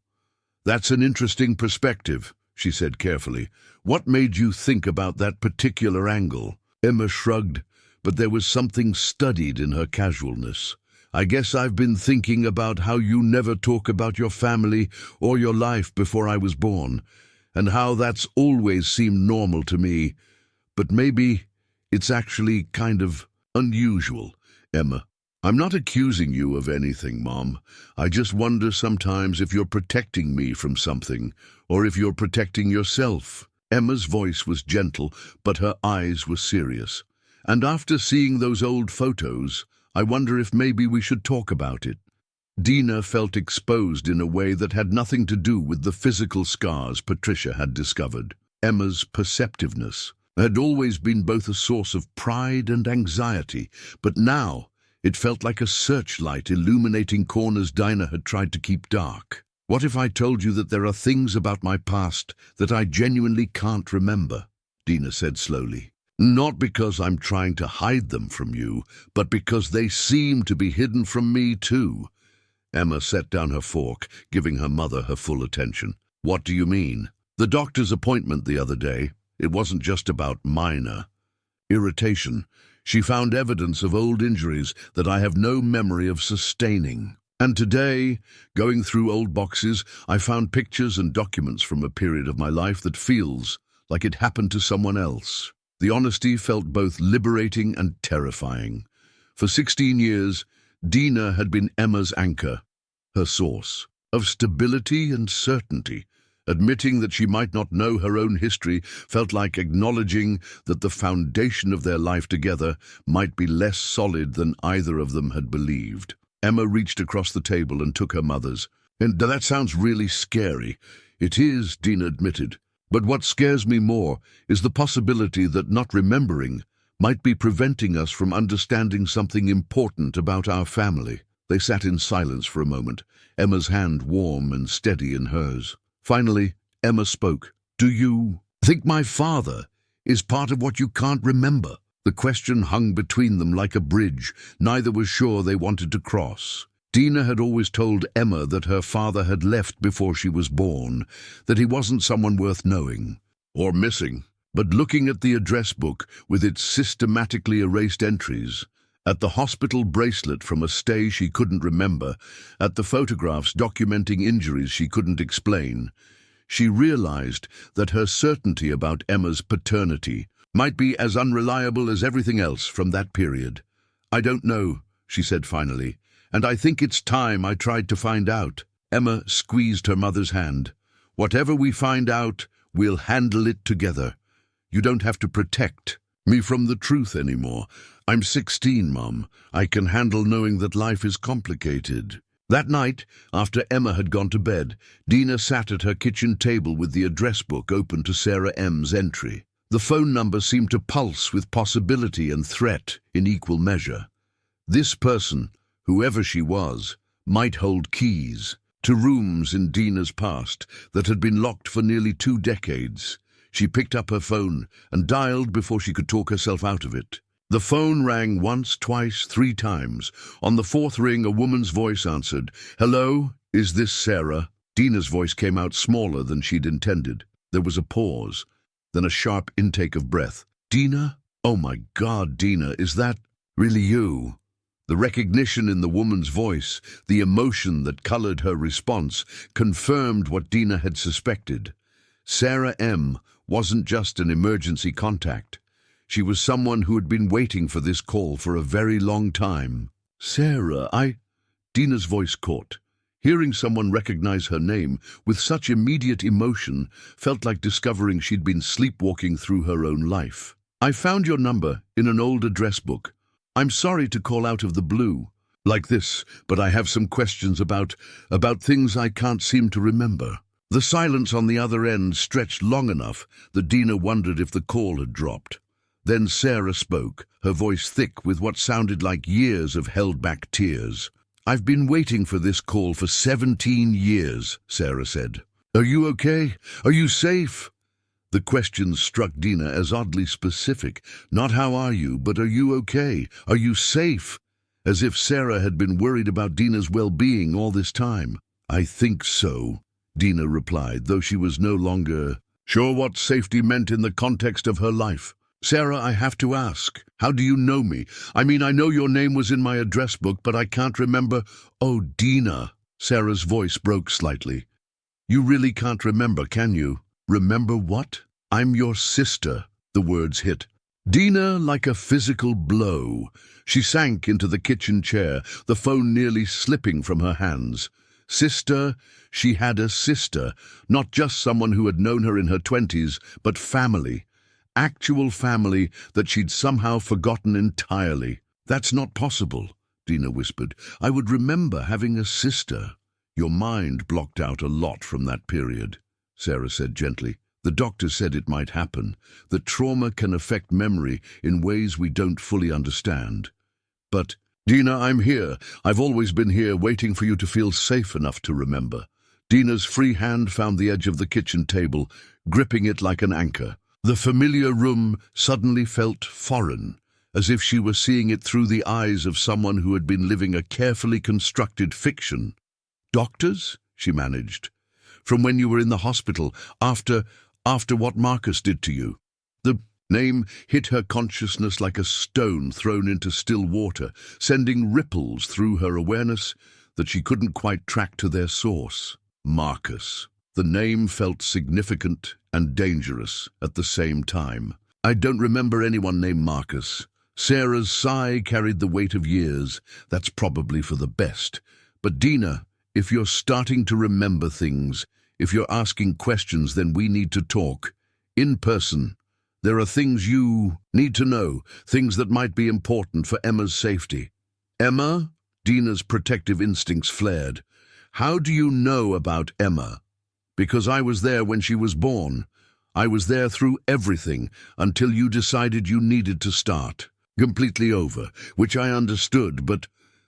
"That's an interesting perspective," she said carefully. "What made you think about that particular angle?" Emma shrugged, but there was something studied in her casualness. "I guess I've been thinking about how you never talk about your family or your life before I was born, and how that's always seemed normal to me. But maybe it's actually kind of unusual, Emma. I'm not accusing you of anything, Mom. I just wonder sometimes if you're protecting me from something, or if you're protecting yourself. Emma's voice was gentle, but her eyes were serious. And after seeing those old photos, I wonder if maybe we should talk about it. Dina felt exposed in a way that had nothing to do with the physical scars Patricia had discovered. Emma's perceptiveness had always been both a source of pride and anxiety, but now it felt like a searchlight illuminating corners Dina had tried to keep dark. What if I told you that there are things about my past that I genuinely can't remember? Dina said slowly. Not because I'm trying to hide them from you, but because they seem to be hidden from me too. Emma set down her fork, giving her mother her full attention. What do you mean? The doctor's appointment the other day, it wasn't just about minor irritation. She found evidence of old injuries that I have no memory of sustaining. And today, going through old boxes, I found pictures and documents from a period of my life that feels like it happened to someone else. The honesty felt both liberating and terrifying. For 16 years, Dina had been Emma's anchor, her source of stability and certainty. Admitting that she might not know her own history felt like acknowledging that the foundation of their life together might be less solid than either of them had believed. Emma reached across the table and took her mother's. And that sounds really scary. It is, Dina admitted. But what scares me more is the possibility that not remembering might be preventing us from understanding something important about our family. They sat in silence for a moment, Emma's hand warm and steady in hers. Finally, Emma spoke. Do you think my father is part of what you can't remember? The question hung between them like a bridge. Neither was sure they wanted to cross. Dina had always told Emma that her father had left before she was born, that he wasn't someone worth knowing or missing. But looking at the address book with its systematically erased entries, at the hospital bracelet from a stay she couldn't remember, at the photographs documenting injuries she couldn't explain, she realized that her certainty about Emma's paternity might be as unreliable as everything else from that period. I don't know, she said finally, and I think it's time I tried to find out. Emma squeezed her mother's hand. Whatever we find out, we'll handle it together. You don't have to protect me from the truth anymore. I'm 16, Mum. I can handle knowing that life is complicated. That night, after Emma had gone to bed, Dina sat at her kitchen table with the address book open to Sarah M's entry. The phone number seemed to pulse with possibility and threat in equal measure. This person, whoever she was, might hold keys to rooms in Dina's past that had been locked for nearly 2 decades. She picked up her phone and dialed before she could talk herself out of it. The phone rang once, twice, 3 times. On the 4th ring, a woman's voice answered. Hello, is this Sarah? Dina's voice came out smaller than she'd intended. There was a pause, then a sharp intake of breath. Dina? Oh my God, Dina, is that really you? The recognition in the woman's voice, the emotion that colored her response, confirmed what Dina had suspected. Sarah M. wasn't just an emergency contact. She was someone who had been waiting for this call for a very long time. Sarah, Dina's voice caught. Hearing someone recognize her name with such immediate emotion felt like discovering she'd been sleepwalking through her own life. I found your number in an old address book. I'm sorry to call out of the blue like this, but I have some questions about things I can't seem to remember. The silence on the other end stretched long enough that Dina wondered if the call had dropped. Then Sarah spoke, her voice thick with what sounded like years of held-back tears. I've been waiting for this call for 17 years, Sarah said. Are you okay? Are you safe? The question struck Dina as oddly specific. Not how are you, but are you okay? Are you safe? As if Sarah had been worried about Dina's well-being all this time. I think so, Dina replied, though she was no longer sure what safety meant in the context of her life. Sarah, I have to ask, how do you know me? I mean, I know your name was in my address book, but I can't remember. Oh, Dina. Sarah's voice broke slightly. You really can't remember, can you? Remember what? I'm your sister, the words hit. Dina like a physical blow. She sank into the kitchen chair, the phone nearly slipping from her hands. Sister, she had a sister, not just someone who had known her in her 20s, but family. Actual family that she'd somehow forgotten entirely. That's not possible, Dina whispered. I would remember having a sister. Your mind blocked out a lot from that period, Sarah said gently. The doctor said it might happen, that trauma can affect memory in ways we don't fully understand. But, Dina, I'm here. I've always been here, waiting for you to feel safe enough to remember. Dina's free hand found the edge of the kitchen table, gripping it like an anchor. The familiar room suddenly felt foreign, as if she were seeing it through the eyes of someone who had been living a carefully constructed fiction. Doctors? She managed. From when you were in the hospital, after what Marcus did to you. The name hit her consciousness like a stone thrown into still water, sending ripples through her awareness that she couldn't quite track to their source. Marcus. The name felt significant and dangerous at the same time. I don't remember anyone named Marcus. Sarah's sigh carried the weight of years. That's probably for the best. But Dina, if you're starting to remember things, if you're asking questions, then we need to talk. In person. There are things you need to know, things that might be important for Emma's safety. Emma? Dina's protective instincts flared. How do you know about Emma? Because I was there when she was born. I was there through everything until you decided you needed to start. Completely over, which I understood, but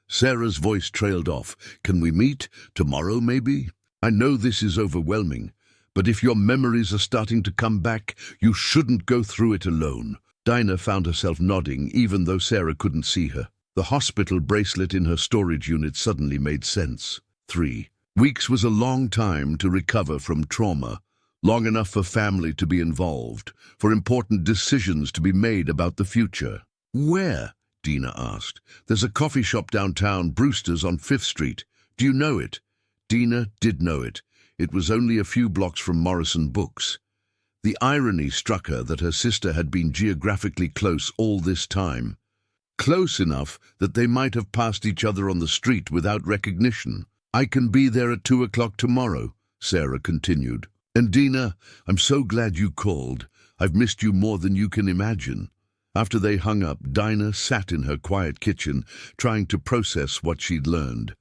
Sarah's voice trailed off. Can we meet? Tomorrow, maybe? I know this is overwhelming, but if your memories are starting to come back, you shouldn't go through it alone. Dina found herself nodding, even though Sarah couldn't see her. The hospital bracelet in her storage unit suddenly made sense. 3 weeks was a long time to recover from trauma, long enough for family to be involved, for important decisions to be made about the future. Where? Dina asked. There's a coffee shop downtown, Brewster's on 5th Street. Do you know it? Dina did know it. It was only a few blocks from Morrison Books. The irony struck her that her sister had been geographically close all this time. Close enough that they might have passed each other on the street without recognition. I can be there at 2 o'clock tomorrow, Sarah continued. And Dina, I'm so glad you called. I've missed you more than you can imagine. After they hung up, Dina sat in her quiet kitchen, trying to process what she'd learned.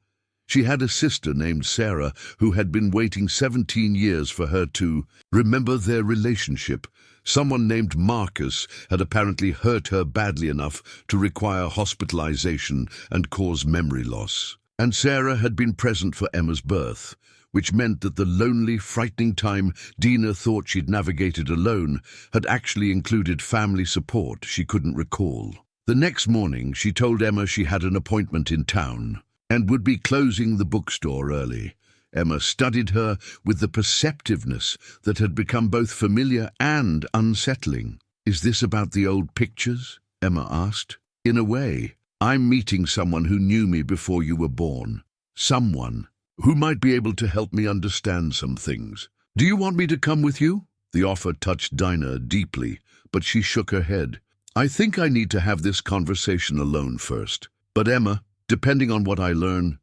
She had a sister named Sarah who had been waiting 17 years for her to remember their relationship. Someone named Marcus had apparently hurt her badly enough to require hospitalization and cause memory loss. And Sarah had been present for Emma's birth, which meant that the lonely, frightening time Dina thought she'd navigated alone had actually included family support she couldn't recall. The next morning, she told Emma she had an appointment in town and would be closing the bookstore early. Emma studied her with the perceptiveness that had become both familiar and unsettling. Is this about the old pictures? Emma asked. In a way. I'm meeting someone who knew me before you were born. Someone who might be able to help me understand some things. Do you want me to come with you? The offer touched Dina deeply, but she shook her head. I think I need to have this conversation alone first. But Emma, depending on what I learn,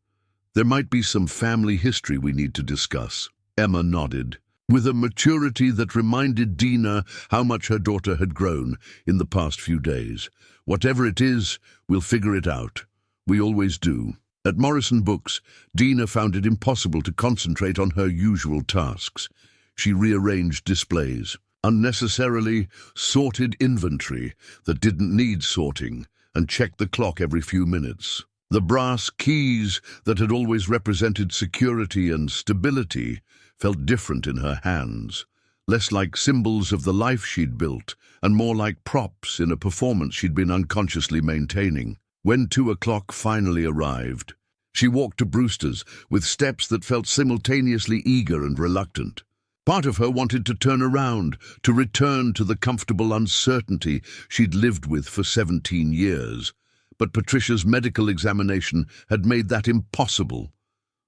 there might be some family history we need to discuss. Emma nodded, with a maturity that reminded Dina how much her daughter had grown in the past few days. Whatever it is, we'll figure it out. We always do. At Morrison Books, Dina found it impossible to concentrate on her usual tasks. She rearranged displays, unnecessarily sorted inventory that didn't need sorting, and checked the clock every few minutes. The brass keys that had always represented security and stability felt different in her hands, less like symbols of the life she'd built, and more like props in a performance she'd been unconsciously maintaining. When 2 o'clock finally arrived, she walked to Brewster's with steps that felt simultaneously eager and reluctant. Part of her wanted to turn around, to return to the comfortable uncertainty she'd lived with for 17 years. But Patricia's medical examination had made that impossible.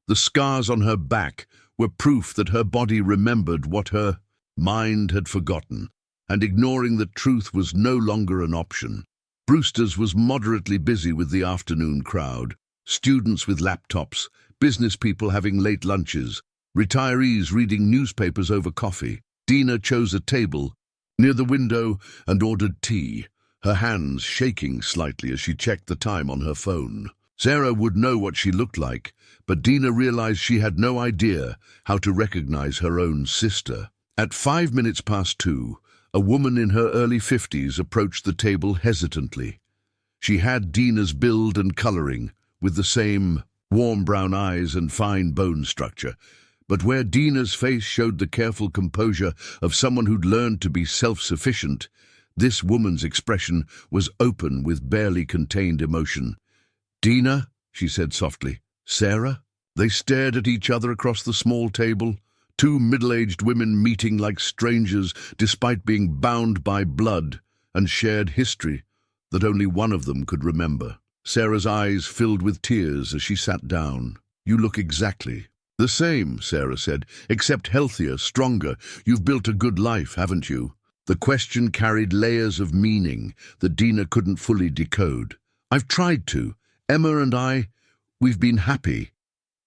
The scars on her back were proof that her body remembered what her mind had forgotten. and ignoring that truth was no longer an option. Brewster's was moderately busy with the afternoon crowd, students with laptops, business people having late lunches, retirees reading newspapers over coffee. Dina chose a table near the window and ordered tea, her hands shaking slightly as she checked the time on her phone. Sarah would know what she looked like, but Dina realized she had no idea how to recognize her own sister. At 2:05, a woman in her early 50s approached the table hesitantly. She had Dina's build and coloring, with the same warm brown eyes and fine bone structure, but where Dina's face showed the careful composure of someone who'd learned to be self-sufficient, this woman's expression was open with barely contained emotion. "Dina," she said softly. "Sarah?" They stared at each other across the small table, two middle-aged women meeting like strangers despite being bound by blood and shared history that only one of them could remember. Sarah's eyes filled with tears as she sat down. "You look exactly the same," Sarah said, "except healthier, stronger. You've built a good life, haven't you?" The question carried layers of meaning that Dina couldn't fully decode. "I've tried to. Emma and we've been happy."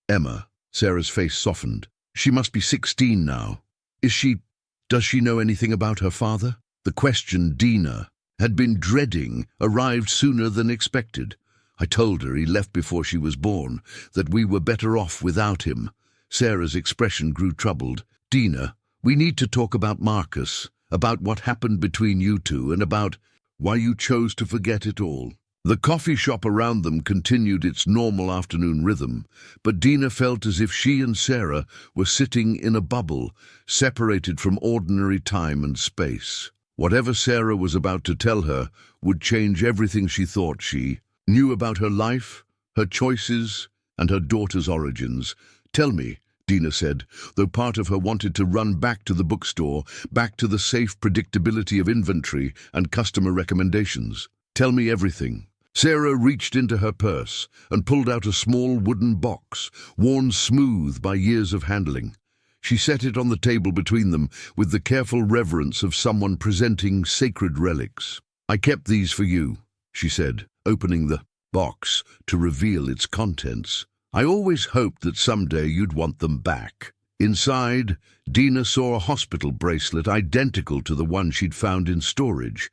"Emma," Sarah's face softened. "She must be 16 now. Does she know anything about her father?" The question Dina had been dreading arrived sooner than expected. "I told her he left before she was born, that we were better off without him." Sarah's expression grew troubled. "Dina, we need to talk about Marcus, about what happened between you two, and about why you chose to forget it all." The coffee shop around them continued its normal afternoon rhythm, but Dina felt as if she and Sarah were sitting in a bubble, separated from ordinary time and space. Whatever Sarah was about to tell her would change everything she thought she knew about her life, her choices, and her daughter's origins. "Tell me," Dina said, though part of her wanted to run back to the bookstore, back to the safe predictability of inventory and customer recommendations. "Tell me everything." Sarah reached into her purse and pulled out a small wooden box, worn smooth by years of handling. She set it on the table between them with the careful reverence of someone presenting sacred relics. "I kept these for you," she said, opening the box to reveal its contents. "I always hoped that someday you'd want them back." Inside, Dina saw a hospital bracelet identical to the one she'd found in storage,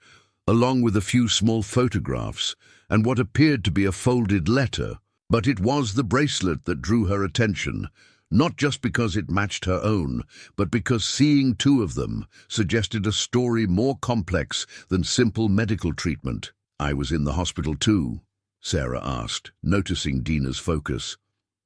along with a few small photographs and what appeared to be a folded letter. But it was the bracelet that drew her attention, not just because it matched her own, but because seeing two of them suggested a story more complex than simple medical treatment. "I was in the hospital too?" Sarah asked, noticing Dina's focus.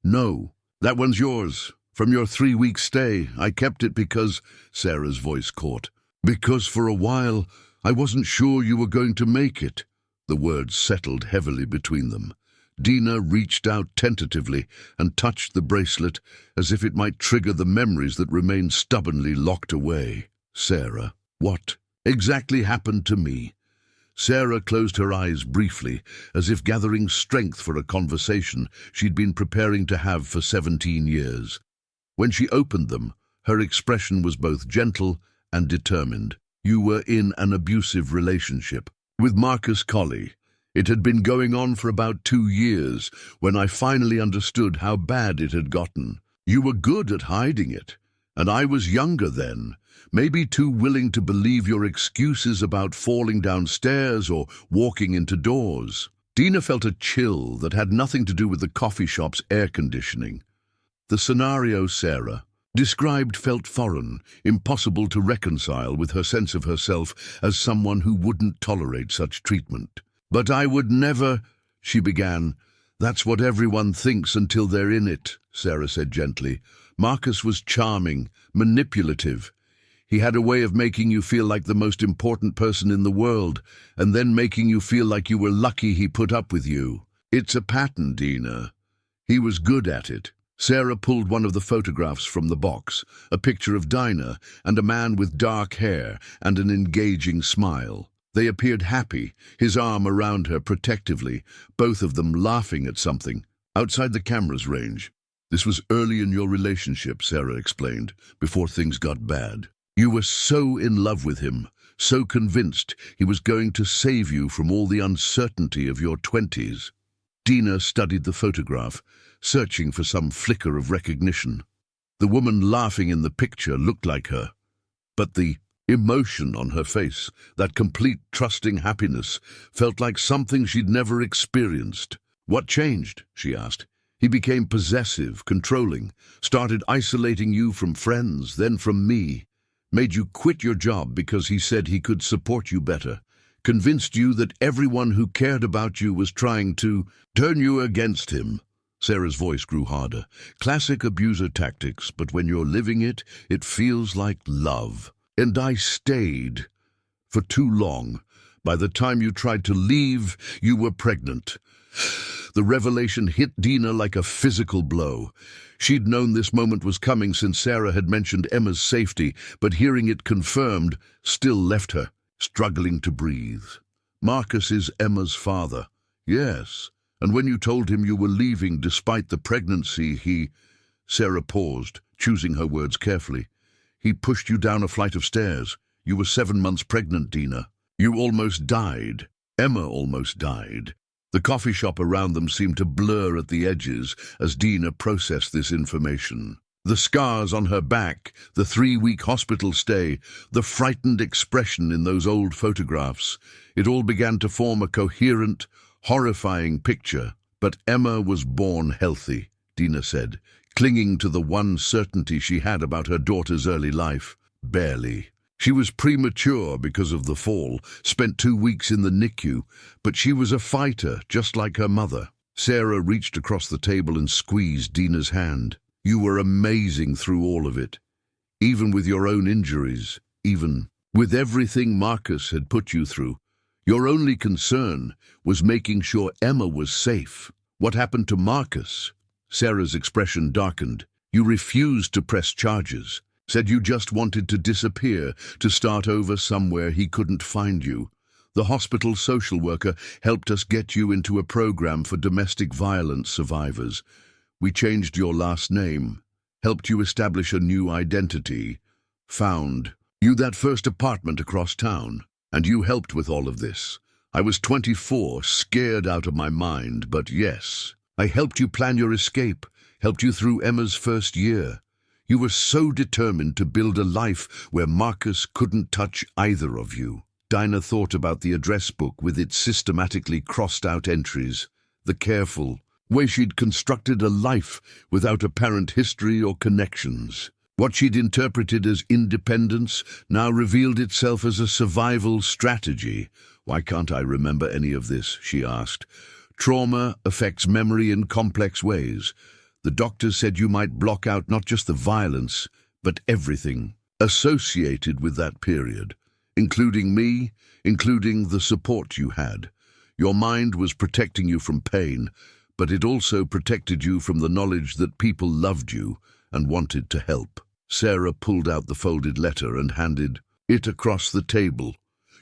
"No, that one's yours. From your 3-week stay. I kept it because—" Sarah's voice caught. "Because for a while I wasn't sure you were going to make it." The words settled heavily between them. Dina reached out tentatively and touched the bracelet as if it might trigger the memories that remained stubbornly locked away. "Sarah, what exactly happened to me?" Sarah closed her eyes briefly, as if gathering strength for a conversation she'd been preparing to have for 17 years. When she opened them, her expression was both gentle and determined. "You were in an abusive relationship with Marcus Colley. It had been going on for about 2 years when I finally understood how bad it had gotten. You were good at hiding it, and I was younger then, maybe too willing to believe your excuses about falling downstairs or walking into doors." Dina felt a chill that had nothing to do with the coffee shop's air conditioning. The scenario Sarah described felt foreign, impossible to reconcile with her sense of herself as someone who wouldn't tolerate such treatment. "But I would never," she began. "That's what everyone thinks until they're in it," Sarah said gently. "Marcus was charming, manipulative. He had a way of making you feel like the most important person in the world, and then making you feel like you were lucky he put up with you. It's a pattern, Dina. He was good at it." Sarah pulled one of the photographs from the box, a picture of Dina and a man with dark hair and an engaging smile. They appeared happy, his arm around her protectively, both of them laughing at something. Outside the camera's range. "This was early in your relationship," Sarah explained, "before things got bad. You were so in love with him, so convinced he was going to save you from all the uncertainty of your 20s. Dina studied the photograph, searching for some flicker of recognition. The woman laughing in the picture looked like her, but the emotion on her face, that complete trusting happiness, felt like something she'd never experienced. "What changed?" she asked. "He became possessive, controlling, started isolating you from friends, then from me, made you quit your job because he said he could support you better, convinced you that everyone who cared about you was trying to turn you against him." Sarah's voice grew harder. "Classic abuser tactics, but when you're living it, it feels like love. And I stayed for too long. By the time you tried to leave, you were pregnant." The revelation hit Dina like a physical blow. She'd known this moment was coming since Sarah had mentioned Emma's safety, but hearing it confirmed still left her, struggling to breathe. "Marcus is Emma's father." "Yes, and when you told him you were leaving despite the pregnancy, he—" Sarah paused, choosing her words carefully. "He pushed you down a flight of stairs. You were 7 months pregnant, Dina. You almost died. Emma almost died." The coffee shop around them seemed to blur at the edges as Dina processed this information. The scars on her back, the 3-week hospital stay, the frightened expression in those old photographs. It all began to form a coherent, horrifying picture. "But Emma was born healthy," Dina said, clinging to the one certainty she had about her daughter's early life. "Barely. She was premature because of the fall, spent 2 weeks in the NICU, but she was a fighter, just like her mother." Sarah reached across the table and squeezed Dina's hand. "You were amazing through all of it, even with your own injuries, even with everything Marcus had put you through. Your only concern was making sure Emma was safe. What happened to Marcus?" Sarah's expression darkened. "You refused to press charges. Said you just wanted to disappear, to start over somewhere he couldn't find you. The hospital social worker helped us get you into a program for domestic violence survivors. We changed your last name, helped you establish a new identity, found you that first apartment across town, and you helped with all of this. I was 24, scared out of my mind, but yes, I helped you plan your escape, helped you through Emma's first year. You were so determined to build a life where Marcus couldn't touch either of you." Dina thought about the address book with its systematically crossed-out entries, the careful way she'd constructed a life without apparent history or connections. What she'd interpreted as independence now revealed itself as a survival strategy. "Why can't I remember any of this?" she asked. "Trauma affects memory in complex ways. The doctors said you might block out not just the violence, but everything associated with that period, including me, including the support you had. Your mind was protecting you from pain, but it also protected you from the knowledge that people loved you and wanted to help." Sarah pulled out the folded letter and handed it across the table.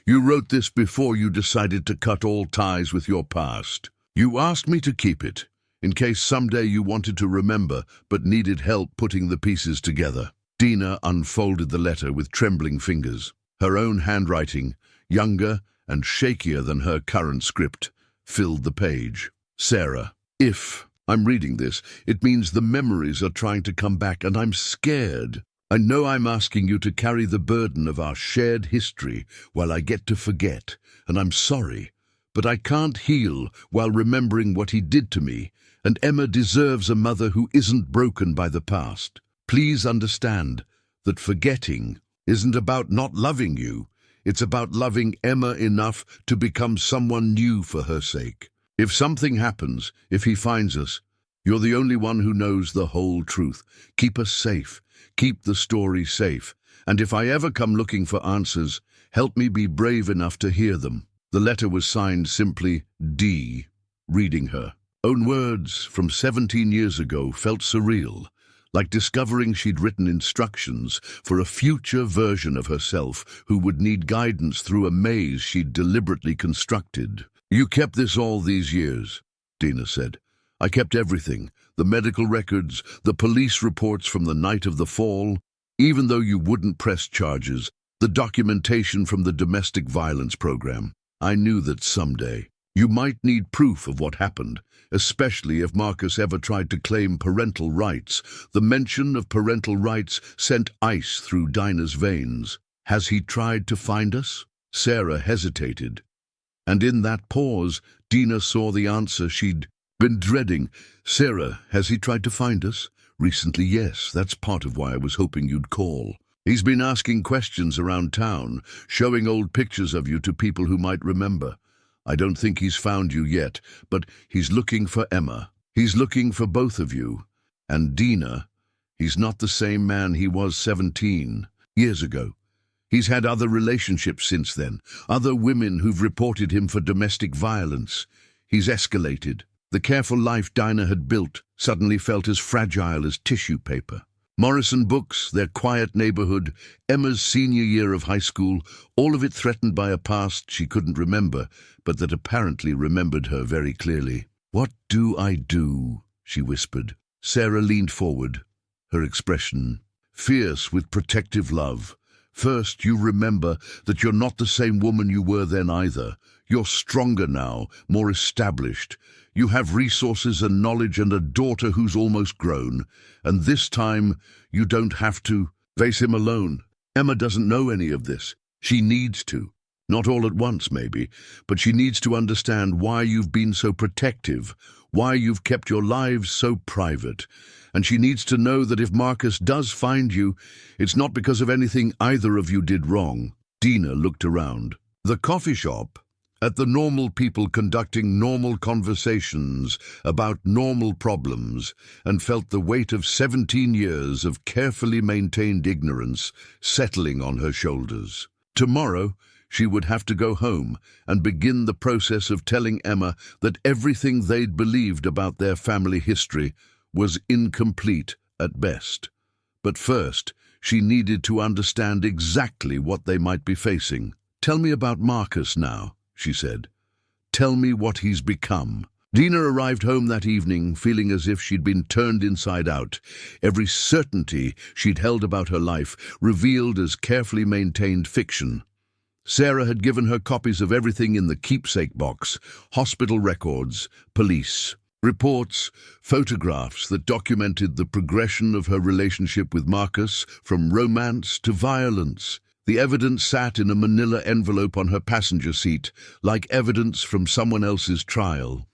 "You wrote this before you decided to cut all ties with your past. You asked me to keep it, in case someday you wanted to remember but needed help putting the pieces together." Dina unfolded the letter with trembling fingers. Her own handwriting, younger and shakier than her current script, filled the page. "Sarah, if I'm reading this, it means the memories are trying to come back, and I'm scared. I know I'm asking you to carry the burden of our shared history while I get to forget, and I'm sorry, but I can't heal while remembering what he did to me, and Emma deserves a mother who isn't broken by the past. Please understand that forgetting isn't about not loving you. It's about loving Emma enough to become someone new for her sake. If something happens, if he finds us, you're the only one who knows the whole truth. Keep us safe. Keep the story safe. And if I ever come looking for answers, help me be brave enough to hear them." The letter was signed simply D. Reading her own words from 17 years ago felt surreal, like discovering she'd written instructions for a future version of herself who would need guidance through a maze she'd deliberately constructed. "You kept this all these years," Dina said. "I kept everything, the medical records, the police reports from the night of the fall. Even though you wouldn't press charges, The documentation from the domestic violence program. I knew that someday you might need proof of what happened, especially if Marcus ever tried to claim parental rights. The mention of parental rights sent ice through Dina's veins. Has he tried to find us? Sarah hesitated. And in that pause, Dina saw the answer she'd been dreading. Sarah, has he tried to find us? Recently, yes. That's part of why I was hoping you'd call. He's been asking questions around town, showing old pictures of you to people who might remember. I don't think he's found you yet, but he's looking for Emma. He's looking for both of you. And Dina, he's not the same man he was 17 years ago. He's had other relationships since then, other women who've reported him for domestic violence. He's escalated. The careful life Dina had built suddenly felt as fragile as tissue paper. Morrison books, their quiet neighborhood, Emma's senior year of high school, all of it threatened by a past she couldn't remember, but that apparently remembered her very clearly. "What do I do?" she whispered. Sarah leaned forward, her expression fierce with protective love. "First, you remember that you're not the same woman you were then either. You're stronger now, more established. You have resources and knowledge and a daughter who's almost grown. And this time, you don't have to face him alone. Emma doesn't know any of this. She needs to. Not all at once, maybe, but she needs to understand why you've been so protective, why you've kept your lives so private. And she needs to know that if Marcus does find you, it's not because of anything either of you did wrong." Dina looked around. The coffee shop, at the normal people conducting normal conversations about normal problems, and felt the weight of 17 years of carefully maintained ignorance settling on her shoulders. Tomorrow, she would have to go home and begin the process of telling Emma that everything they'd believed about their family history was incomplete at best. But first, she needed to understand exactly what they might be facing. "Tell me about Marcus now," she said. "Tell me what he's become." Dina arrived home that evening feeling as if she'd been turned inside out. Every certainty she'd held about her life revealed as carefully maintained fiction. Sarah had given her copies of everything in the keepsake box: hospital records, police reports, photographs that documented the progression of her relationship with Marcus, from romance to violence. The evidence sat in a manila envelope on her passenger seat, like evidence from someone else's trial.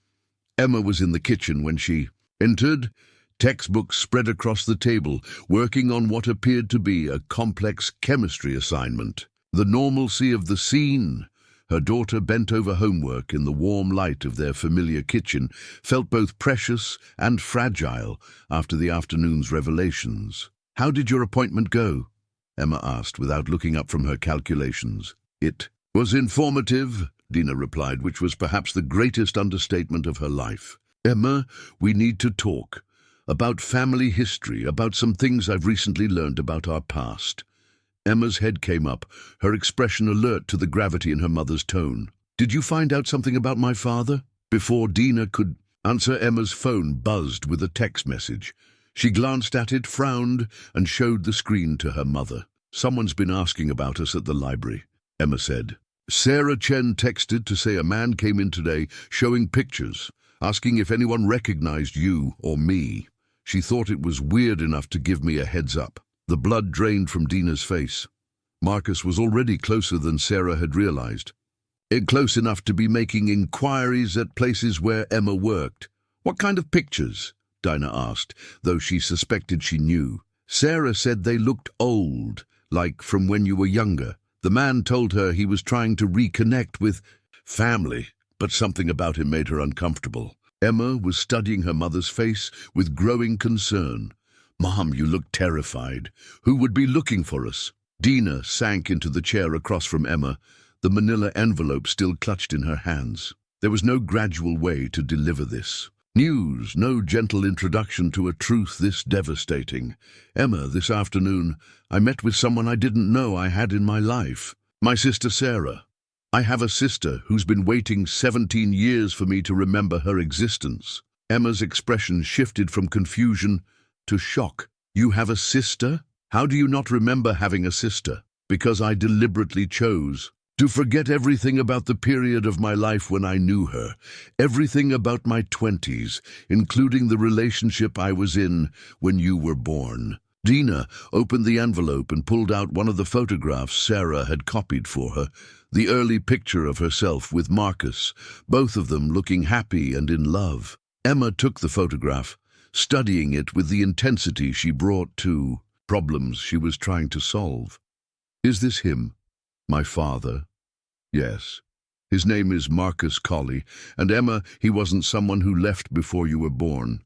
Emma was in the kitchen when she entered, textbooks spread across the table, working on what appeared to be a complex chemistry assignment. The normalcy of the scene, her daughter bent over homework in the warm light of their familiar kitchen, felt both precious and fragile after the afternoon's revelations. "How did your appointment go?" Emma asked without looking up from her calculations. "It was informative," Dina replied, which was perhaps the greatest understatement of her life. "Emma, we need to talk. About family history, about some things I've recently learned about our past." Emma's head came up, her expression alert to the gravity in her mother's tone. "Did you find out something about my father?" Before Dina could answer, Emma's phone buzzed with a text message. She glanced at it, frowned, and showed the screen to her mother. "Someone's been asking about us at the library," Emma said. "Sarah Chen texted to say a man came in today showing pictures, asking if anyone recognized you or me. She thought it was weird enough to give me a heads up." The blood drained from Dina's face. Marcus was already closer than Sarah had realized. Close enough to be making inquiries at places where Emma worked. "What kind of pictures?" Dina asked, though she suspected she knew. "Sarah said they looked old, like from when you were younger. The man told her he was trying to reconnect with family, but something about him made her uncomfortable." Emma was studying her mother's face with growing concern. "Mom, you look terrified. Who would be looking for us?" Dina sank into the chair across from Emma, the manila envelope still clutched in her hands. There was no gradual way to deliver this. News, no gentle introduction to a truth this devastating. "Emma, this afternoon, I met with someone I didn't know I had in my life. My sister Sarah. I have a sister who's been waiting 17 years for me to remember her existence." Emma's expression shifted from confusion to shock. "You have a sister? How do you not remember having a sister?" because I deliberately chose to forget everything about the period of my life when I knew her, everything about my 20s, including the relationship I was in when you were born." Dina opened the envelope and pulled out one of the photographs Sarah had copied for her, the early picture of herself with Marcus, both of them looking happy and in love. Emma took the photograph, studying it with the intensity she brought to problems she was trying to solve. "Is this him? My father?" "Yes. His name is Marcus Colley, and Emma, he wasn't someone who left before you were born.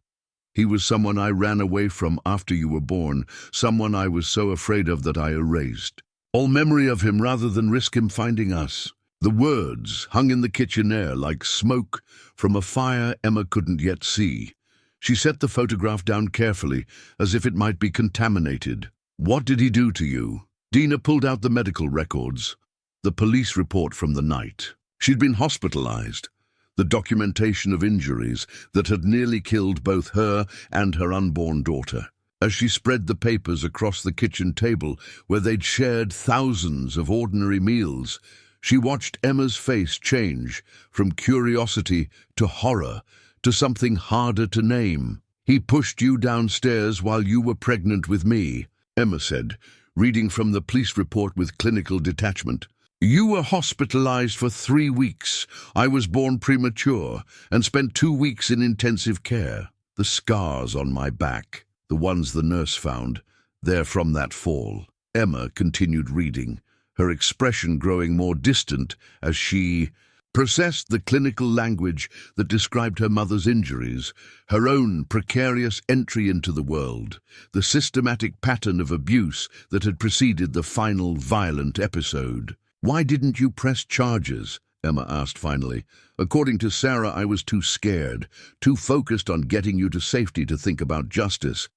He was someone I ran away from after you were born, someone I was so afraid of that I erased all memory of him rather than risk him finding us." The words hung in the kitchen air like smoke from a fire Emma couldn't yet see. She set the photograph down carefully, as if it might be contaminated. "What did he do to you?" Dina pulled out the medical records, the police report from the night. She'd been hospitalized, the documentation of injuries that had nearly killed both her and her unborn daughter. As she spread the papers across the kitchen table where they'd shared thousands of ordinary meals, she watched Emma's face change from curiosity to horror to something harder to name. "He pushed you downstairs while you were pregnant with me," Emma said, reading from the police report with clinical detachment. "You were hospitalized for 3 weeks. I was born premature and spent 2 weeks in intensive care. The scars on my back, the ones the nurse found, they're from that fall." Emma continued reading, her expression growing more distant as she processed the clinical language that described her mother's injuries, her own precarious entry into the world, the systematic pattern of abuse that had preceded the final violent episode. "Why didn't you press charges?" Emma asked finally. "According to Sarah, I was too scared, too focused on getting you to safety to think about justice.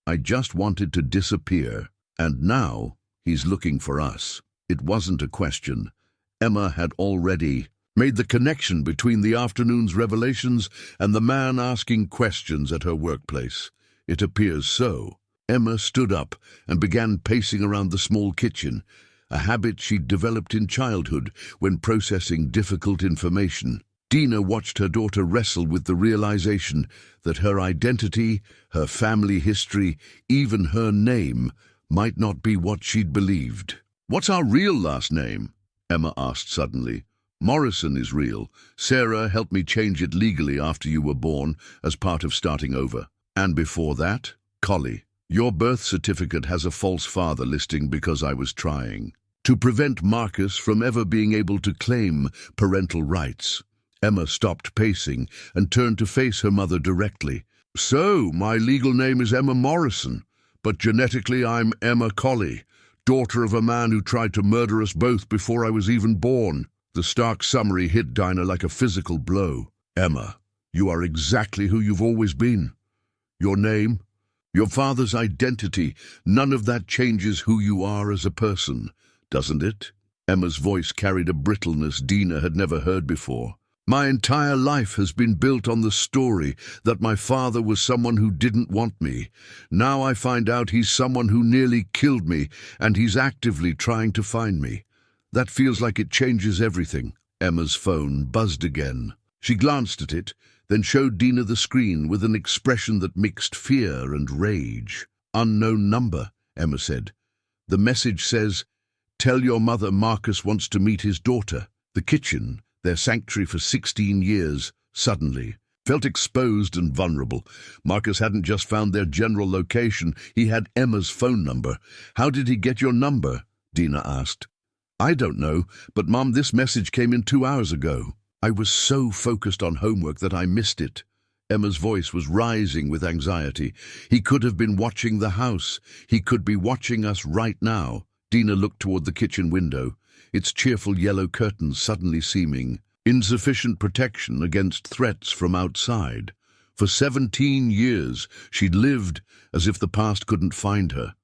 I just wanted to disappear. And now he's looking for us." It wasn't a question. Emma had already made the connection between the afternoon's revelations and the man asking questions at her workplace. It appears so. Emma stood up and began pacing around the small kitchen, a habit she'd developed in childhood when processing difficult information. Dina watched her daughter wrestle with the realization that her identity, her family history, even her name, might not be what she'd believed. "What's our real last name?" Emma asked suddenly. "Morrison is real. Sarah helped me change it legally after you were born, as part of starting over. And before that, Colley. Your birth certificate has a false father listing because I was trying to prevent Marcus from ever being able to claim parental rights." Emma stopped pacing and turned to face her mother directly. "So, my legal name is Emma Morrison, but genetically I'm Emma Colley, daughter of a man who tried to murder us both before I was even born." The stark summary hit Dina like a physical blow. "Emma, you are exactly who you've always been. Your name, your father's identity, none of that changes who you are as a person, doesn't it?" Emma's voice carried a brittleness Dina had never heard before. "My entire life has been built on the story that my father was someone who didn't want me. Now I find out he's someone who nearly killed me, and he's actively trying to find me. That feels like it changes everything." Emma's phone buzzed again. She glanced at it, then showed Dina the screen with an expression that mixed fear and rage. "Unknown number," Emma said. "The message says, 'Tell your mother Marcus wants to meet his daughter.'" The kitchen, their sanctuary for 16 years, suddenly felt exposed and vulnerable. Marcus hadn't just found their general location, he had Emma's phone number. "How did he get your number?" Dina asked. "I don't know, but Mom, this message came in 2 hours ago." "I was so focused on homework that I missed it." Emma's voice was rising with anxiety. "He could have been watching the house. He could be watching us right now." Dina looked toward the kitchen window, its cheerful yellow curtains suddenly seeming insufficient protection against threats from outside. For 17 years, she'd lived as if the past couldn't find her,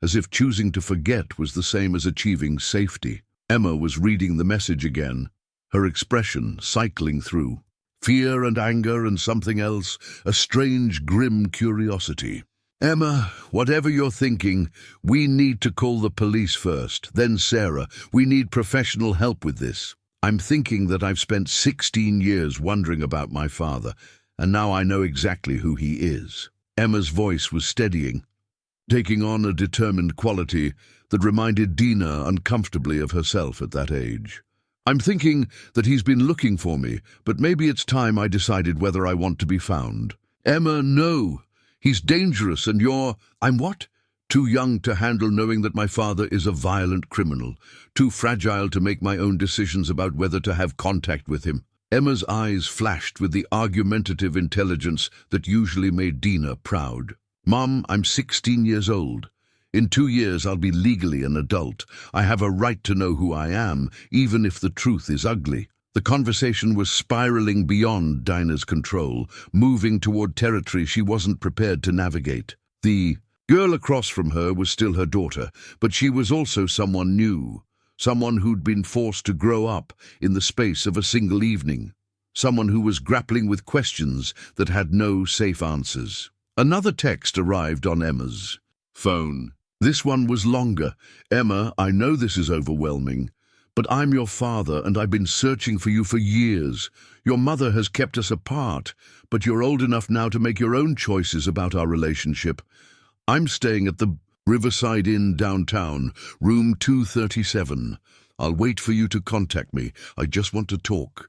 as if choosing to forget was the same as achieving safety. Emma was reading the message again, her expression cycling through fear and anger and something else, a strange, grim curiosity. Emma, whatever you're thinking, we need to call the police first. Then Sarah, we need professional help with this. I'm thinking that I've spent 16 years wondering about my father, and now I know exactly who he is. Emma's voice was steadying, taking on a determined quality that reminded Dina uncomfortably of herself at that age. I'm thinking that he's been looking for me, but maybe it's time I decided whether I want to be found. Emma, no. He's dangerous and I'm what? Too young to handle knowing that my father is a violent criminal. Too fragile to make my own decisions about whether to have contact with him. Emma's eyes flashed with the argumentative intelligence that usually made Dina proud. Mom, I'm 16 years old. In 2 years I'll be legally an adult. I have a right to know who I am, even if the truth is ugly. The conversation was spiraling beyond Dina's control, moving toward territory she wasn't prepared to navigate. The girl across from her was still her daughter, but she was also someone new, someone who'd been forced to grow up in the space of a single evening, someone who was grappling with questions that had no safe answers. Another text arrived on Emma's phone. This one was longer. Emma, I know this is overwhelming, but I'm your father and I've been searching for you for years. Your mother has kept us apart, but you're old enough now to make your own choices about our relationship. I'm staying at the Riverside Inn downtown, room 237. I'll wait for you to contact me. I just want to talk.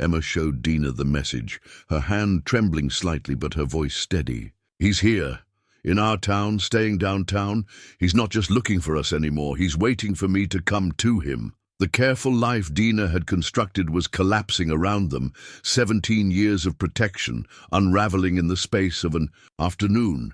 Emma showed Dina the message, her hand trembling slightly but her voice steady. He's here. In our town, staying downtown. He's not just looking for us anymore. He's waiting for me to come to him. The careful life Dina had constructed was collapsing around them, 17 years of protection, unraveling in the space of an afternoon.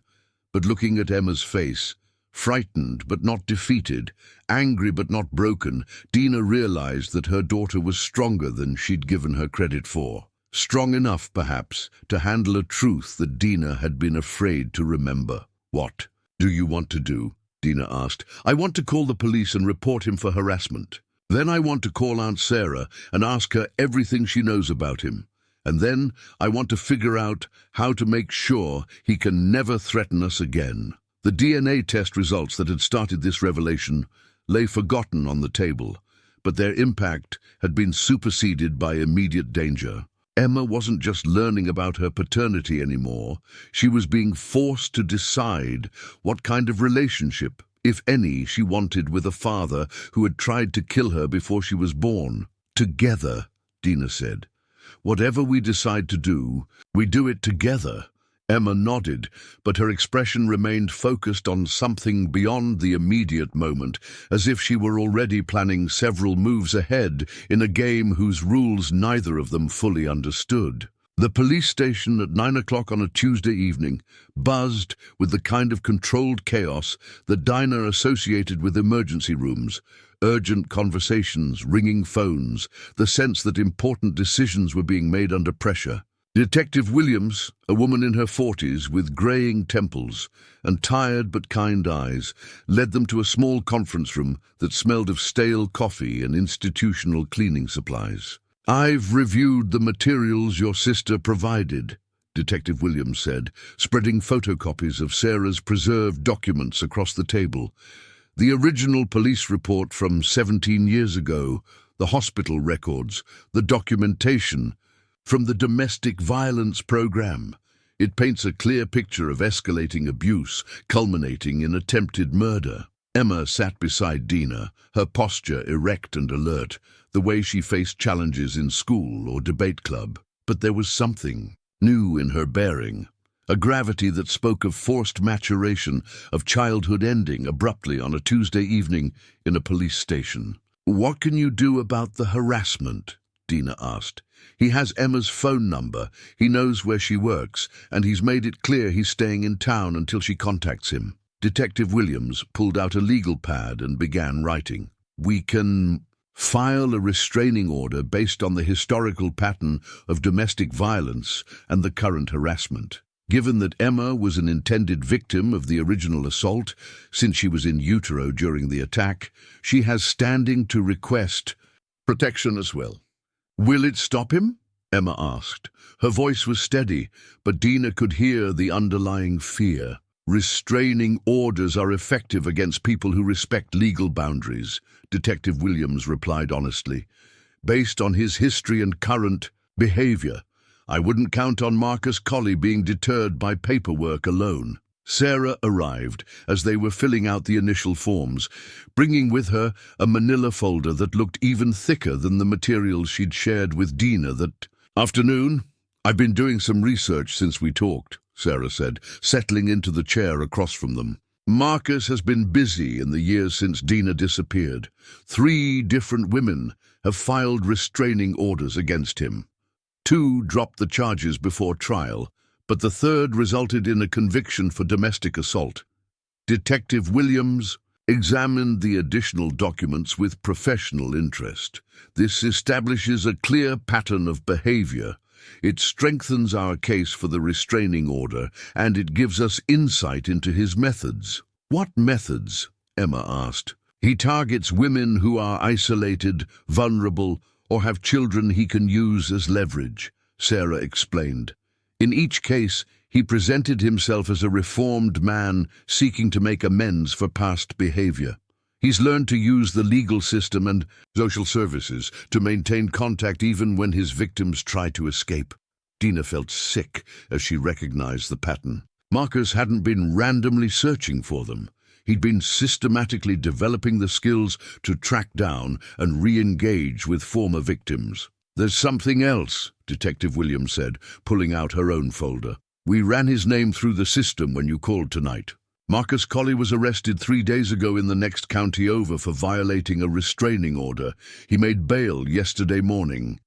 But looking at Emma's face, frightened but not defeated, angry but not broken, Dina realized that her daughter was stronger than she'd given her credit for. Strong enough, perhaps, to handle a truth that Dina had been afraid to remember. What do you want to do? Dina asked. I want to call the police and report him for harassment. Then I want to call Aunt Sarah and ask her everything she knows about him. And then I want to figure out how to make sure he can never threaten us again. The DNA test results that had started this revelation lay forgotten on the table, but their impact had been superseded by immediate danger. Emma wasn't just learning about her paternity anymore. She was being forced to decide what kind of relationship, if any, she wanted with a father who had tried to kill her before she was born. Together, Dina said. Whatever we decide to do, we do it together. Emma nodded, but her expression remained focused on something beyond the immediate moment, as if she were already planning several moves ahead in a game whose rules neither of them fully understood. The police station at 9 o'clock on a Tuesday evening buzzed with the kind of controlled chaos that Dina associated with emergency rooms. Urgent conversations, ringing phones, the sense that important decisions were being made under pressure. Detective Williams, a woman in her 40s with greying temples and tired but kind eyes, led them to a small conference room that smelled of stale coffee and institutional cleaning supplies. I've reviewed the materials your sister provided, Detective Williams said, spreading photocopies of Sarah's preserved documents across the table. The original police report from 17 years ago, the hospital records, the documentation from the domestic violence program. It paints a clear picture of escalating abuse, culminating in attempted murder. Emma sat beside Dina, her posture erect and alert, the way she faced challenges in school or debate club. But there was something new in her bearing, a gravity that spoke of forced maturation, of childhood ending abruptly on a Tuesday evening in a police station. What can you do about the harassment? Dina asked. He has Emma's phone number, he knows where she works, and he's made it clear he's staying in town until she contacts him. Detective Williams pulled out a legal pad and began writing. We can file a restraining order based on the historical pattern of domestic violence and the current harassment. Given that Emma was an intended victim of the original assault, since she was in utero during the attack, she has standing to request protection as well. Will it stop him? Emma asked. Her voice was steady, but Dina could hear the underlying fear. Restraining orders are effective against people who respect legal boundaries, Detective Williams replied honestly. Based on his history and current behavior, I wouldn't count on Marcus Colley being deterred by paperwork alone. Sarah arrived as they were filling out the initial forms, bringing with her a manila folder that looked even thicker than the materials she'd shared with Dina that afternoon. I've been doing some research since we talked, Sarah said, settling into the chair across from them. Marcus has been busy in the years since Dina disappeared. 3 different women have filed restraining orders against him. 2 dropped the charges before trial, but the 3rd resulted in a conviction for domestic assault. Detective Williams examined the additional documents with professional interest. This establishes a clear pattern of behavior. It strengthens our case for the restraining order, and it gives us insight into his methods. What methods? Emma asked. He targets women who are isolated, vulnerable, or have children he can use as leverage, Sarah explained. In each case, he presented himself as a reformed man seeking to make amends for past behavior. He's learned to use the legal system and social services to maintain contact even when his victims try to escape. Dina felt sick as she recognized the pattern. Marcus hadn't been randomly searching for them. He'd been systematically developing the skills to track down and re-engage with former victims. There's something else, Detective Williams said, pulling out her own folder. We ran his name through the system when you called tonight. Marcus Colley was arrested 3 days ago in the next county over for violating a restraining order. He made bail yesterday morning.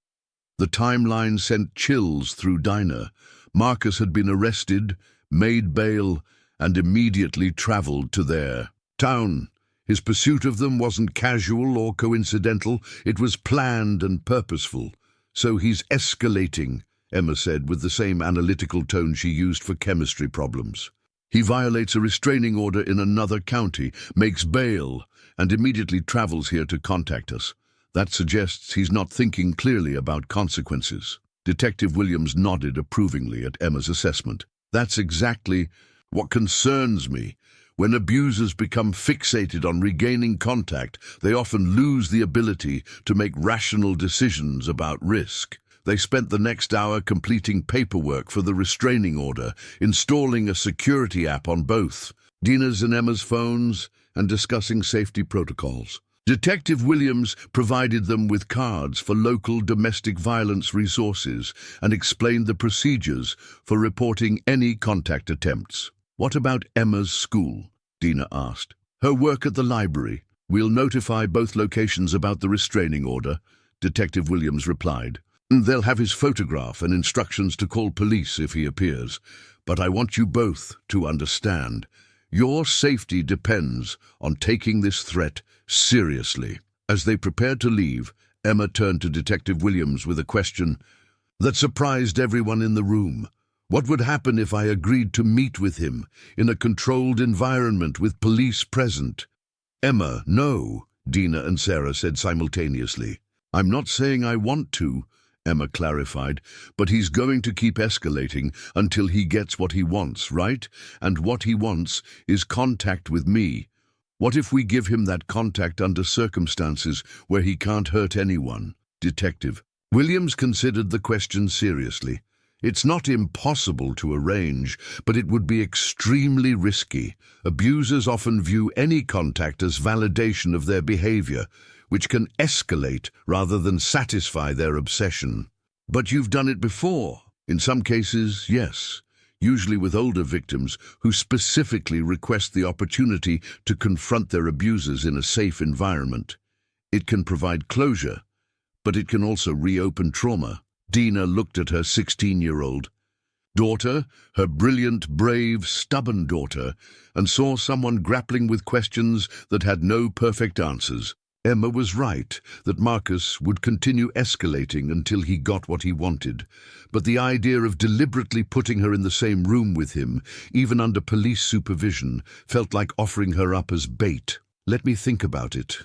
The timeline sent chills through Dina. Marcus had been arrested, made bail, and immediately traveled to their town. His pursuit of them wasn't casual or coincidental. It was planned and purposeful. So he's escalating, Emma said with the same analytical tone she used for chemistry problems. He violates a restraining order in another county, makes bail, and immediately travels here to contact us. That suggests he's not thinking clearly about consequences. Detective Williams nodded approvingly at Emma's assessment. That's exactly what concerns me. When abusers become fixated on regaining contact, they often lose the ability to make rational decisions about risk. They spent the next hour completing paperwork for the restraining order, installing a security app on both Dina's and Emma's phones, and discussing safety protocols. Detective Williams provided them with cards for local domestic violence resources and explained the procedures for reporting any contact attempts. What about Emma's school? Dina asked. Her work at the library. We'll notify both locations about the restraining order, Detective Williams replied. They'll have his photograph and instructions to call police if he appears. But I want you both to understand. Your safety depends on taking this threat seriously. As they prepared to leave, Emma turned to Detective Williams with a question that surprised everyone in the room. What would happen if I agreed to meet with him in a controlled environment with police present? Emma, no, Dina and Sarah said simultaneously. I'm not saying I want to, Emma clarified, but he's going to keep escalating until he gets what he wants, right? And what he wants is contact with me. What if we give him that contact under circumstances where he can't hurt anyone? Detective Williams considered the question seriously. It's not impossible to arrange, but it would be extremely risky. Abusers often view any contact as validation of their behavior, which can escalate rather than satisfy their obsession. But you've done it before. In some cases, yes, usually with older victims who specifically request the opportunity to confront their abusers in a safe environment. It can provide closure, but it can also reopen trauma. Dina looked at her 16-year-old daughter, her brilliant, brave, stubborn daughter, and saw someone grappling with questions that had no perfect answers. Emma was right that Marcus would continue escalating until he got what he wanted, but the idea of deliberately putting her in the same room with him, even under police supervision, felt like offering her up as bait. Let me think about it,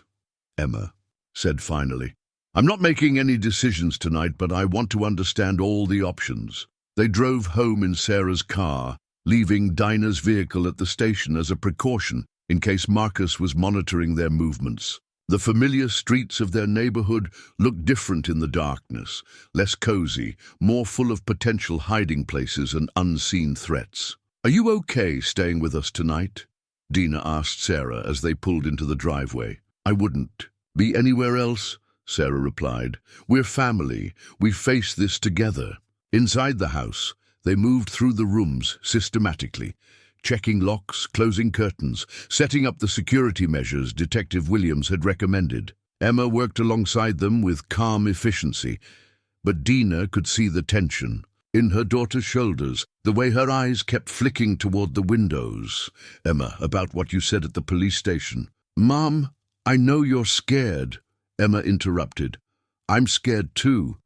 Emma said finally. I'm not making any decisions tonight, but I want to understand all the options. They drove home in Sarah's car, leaving Dinah's vehicle at the station as a precaution in case Marcus was monitoring their movements. The familiar streets of their neighborhood looked different in the darkness, less cozy, more full of potential hiding places and unseen threats. "Are you okay staying with us tonight?" Dina asked Sarah as they pulled into the driveway. "I wouldn't be anywhere else," Sarah replied. "We're family. We face this together." Inside the house, they moved through the rooms systematically, checking locks, closing curtains, setting up the security measures Detective Williams had recommended. Emma worked alongside them with calm efficiency, but Dina could see the tension in her daughter's shoulders, the way her eyes kept flicking toward the windows. "Emma, about what you said at the police station." "Mom, I know you're scared," Emma interrupted. "I'm scared too,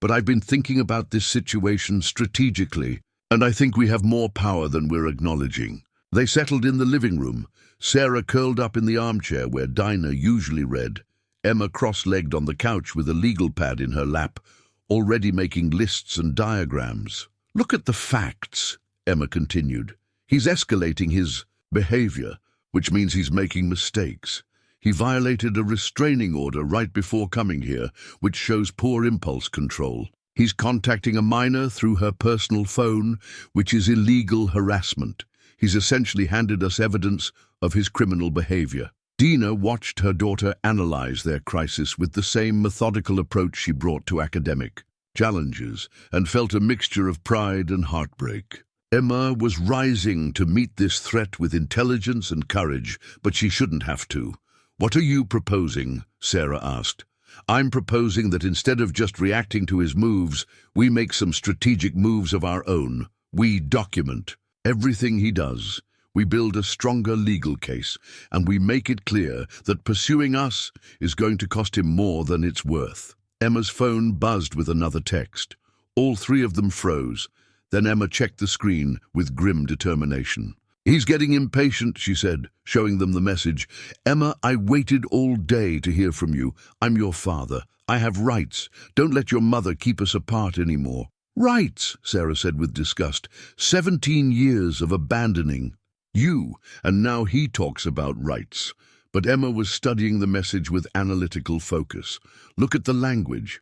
but I've been thinking about this situation strategically, and I think we have more power than we're acknowledging." They settled in the living room, Sarah curled up in the armchair where Dinah usually read, Emma cross-legged on the couch with a legal pad in her lap, already making lists and diagrams. "Look at the facts," Emma continued. "He's escalating his behavior, which means he's making mistakes. He violated a restraining order right before coming here, which shows poor impulse control. He's contacting a minor through her personal phone, which is illegal harassment. He's essentially handed us evidence of his criminal behavior." Dina watched her daughter analyze their crisis with the same methodical approach she brought to academic challenges, and felt a mixture of pride and heartbreak. Emma was rising to meet this threat with intelligence and courage, but she shouldn't have to. "What are you proposing?" Sarah asked. "I'm proposing that instead of just reacting to his moves, we make some strategic moves of our own. We document everything he does. We build a stronger legal case, and we make it clear that pursuing us is going to cost him more than it's worth." Emma's phone buzzed with another text. All three of them froze. Then Emma checked the screen with grim determination. "He's getting impatient," she said, showing them the message. "Emma, I waited all day to hear from you. I'm your father. I have rights. Don't let your mother keep us apart anymore." "Rights," Sarah said with disgust. 17 years of abandoning you, and now he talks about rights." But Emma was studying the message with analytical focus. "Look at the language.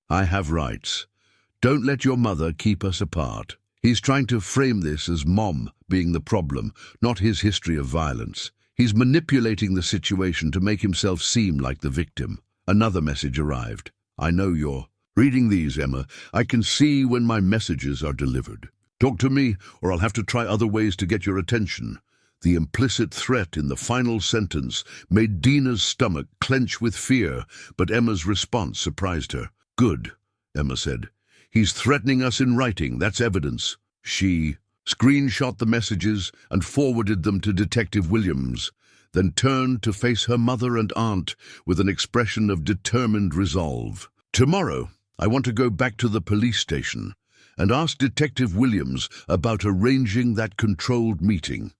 I have rights. Don't let your mother keep us apart." He's trying to frame this as Mom being the problem, not his history of violence. He's manipulating the situation to make himself seem like the victim. Another message arrived. "I know you're reading these, Emma. I can see when my messages are delivered. Talk to me, or I'll have to try other ways to get your attention." The implicit threat in the final sentence made Dina's stomach clench with fear, but Emma's response surprised her. "Good," Emma said. "He's threatening us in writing, that's evidence." She screenshot the messages and forwarded them to Detective Williams, then turned to face her mother and aunt with an expression of determined resolve. "Tomorrow, I want to go back to the police station and ask Detective Williams about arranging that controlled meeting.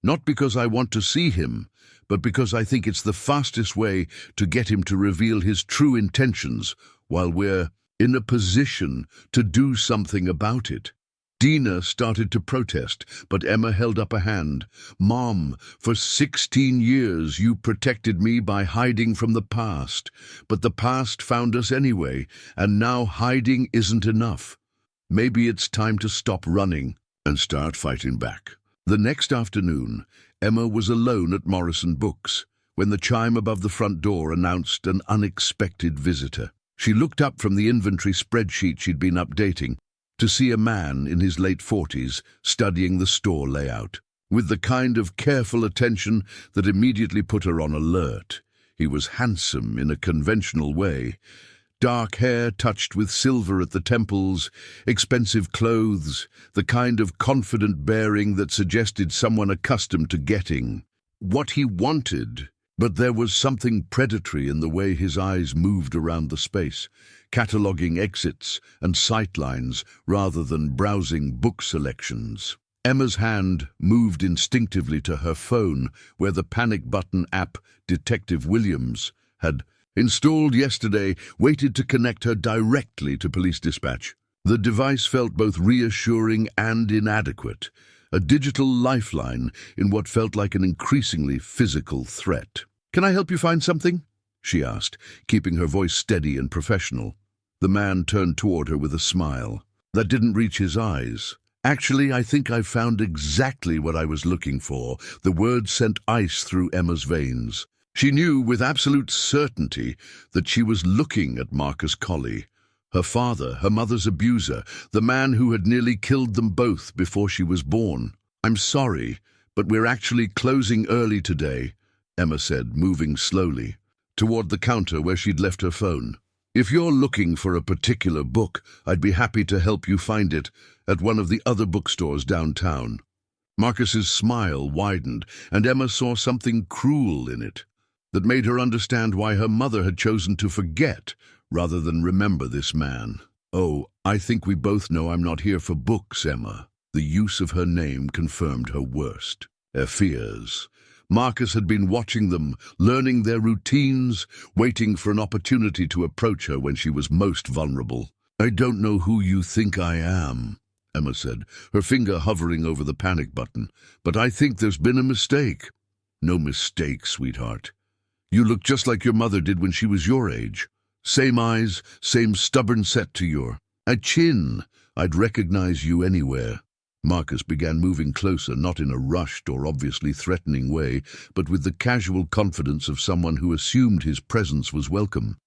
Not because I want to see him, but because I think it's the fastest way to get him to reveal his true intentions while we're in a position to do something about it." Dina started to protest, but Emma held up a hand. "Mom, for 16 years you protected me by hiding from the past, but the past found us anyway, and now hiding isn't enough. Maybe it's time to stop running and start fighting back." The next afternoon, Emma was alone at Morrison Books when the chime above the front door announced an unexpected visitor. She looked up from the inventory spreadsheet she'd been updating to see a man in his late 40s studying the store layout, with the kind of careful attention that immediately put her on alert. He was handsome in a conventional way. Dark hair touched with silver at the temples, expensive clothes, the kind of confident bearing that suggested someone accustomed to getting what he wanted. But there was something predatory in the way his eyes moved around the space, cataloguing exits and sightlines rather than browsing book selections. Emma's hand moved instinctively to her phone, where the panic button app Detective Williams had installed yesterday waited to connect her directly to police dispatch. The device felt both reassuring and inadequate, a digital lifeline in what felt like an increasingly physical threat. "Can I help you find something?" she asked, keeping her voice steady and professional. The man turned toward her with a smile that didn't reach his eyes. "Actually, I think I've found exactly what I was looking for." The words sent ice through Emma's veins. She knew with absolute certainty that she was looking at Marcus Colley, her father, her mother's abuser, the man who had nearly killed them both before she was born. "I'm sorry, but we're actually closing early today," Emma said, moving slowly toward the counter where she'd left her phone. "If you're looking for a particular book, I'd be happy to help you find it at one of the other bookstores downtown." Marcus's smile widened, and Emma saw something cruel in it that made her understand why her mother had chosen to forget rather than remember this man. "Oh, I think we both know I'm not here for books, Emma." The use of her name confirmed her worst, her fears. Marcus had been watching them, learning their routines, waiting for an opportunity to approach her when she was most vulnerable. "I don't know who you think I am," Emma said, her finger hovering over the panic button, "but I think there's been a mistake." "No mistake, sweetheart. You look just like your mother did when she was your age. Same eyes, same stubborn set to your chin. I'd recognize you anywhere." Marcus began moving closer, not in a rushed or obviously threatening way, but with the casual confidence of someone who assumed his presence was welcome.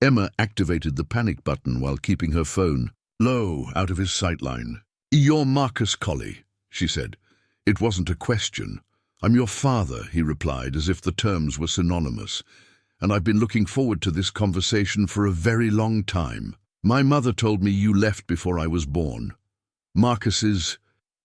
Emma activated the panic button while keeping her phone low, out of his sightline. "You're Marcus Colley," she said. It wasn't a question. "I'm your father," he replied, as if the terms were synonymous. "And I've been looking forward to this conversation for a very long time. My mother told me you left before I was born." Marcus's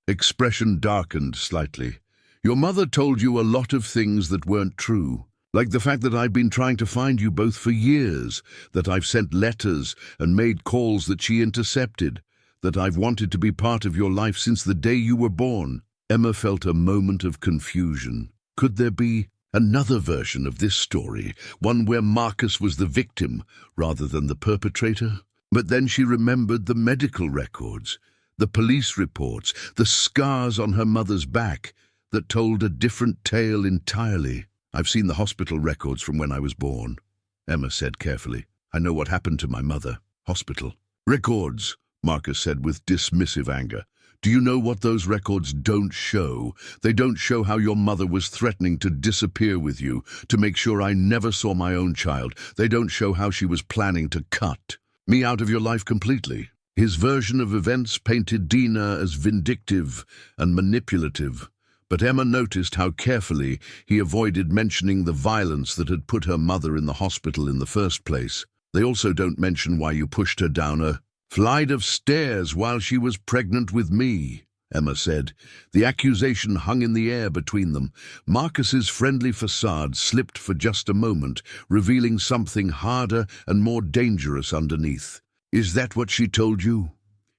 expression darkened slightly. "Your mother told you a lot of things that weren't true, like the fact that I've been trying to find you both for years, that I've sent letters and made calls that she intercepted, that I've wanted to be part of your life since the day you were born." Emma felt a moment of confusion. Could there be another version of this story, one where Marcus was the victim rather than the perpetrator? But then she remembered the medical records, the police reports, the scars on her mother's back that told a different tale entirely. "I've seen the hospital records from when I was born," Emma said carefully. "I know what happened to my mother." "Hospital records," Marcus said with dismissive anger. "Do you know what those records don't show? They don't show how your mother was threatening to disappear with you, to make sure I never saw my own child. They don't show how she was planning to cut me out of your life completely." His version of events painted Dina as vindictive and manipulative, but Emma noticed how carefully he avoided mentioning the violence that had put her mother in the hospital in the first place. "They also don't mention why you pushed her down a flight of stairs while she was pregnant with me," Emma said. The accusation hung in the air between them. Marcus's friendly facade slipped for just a moment, revealing something harder and more dangerous underneath. "Is that what she told you?"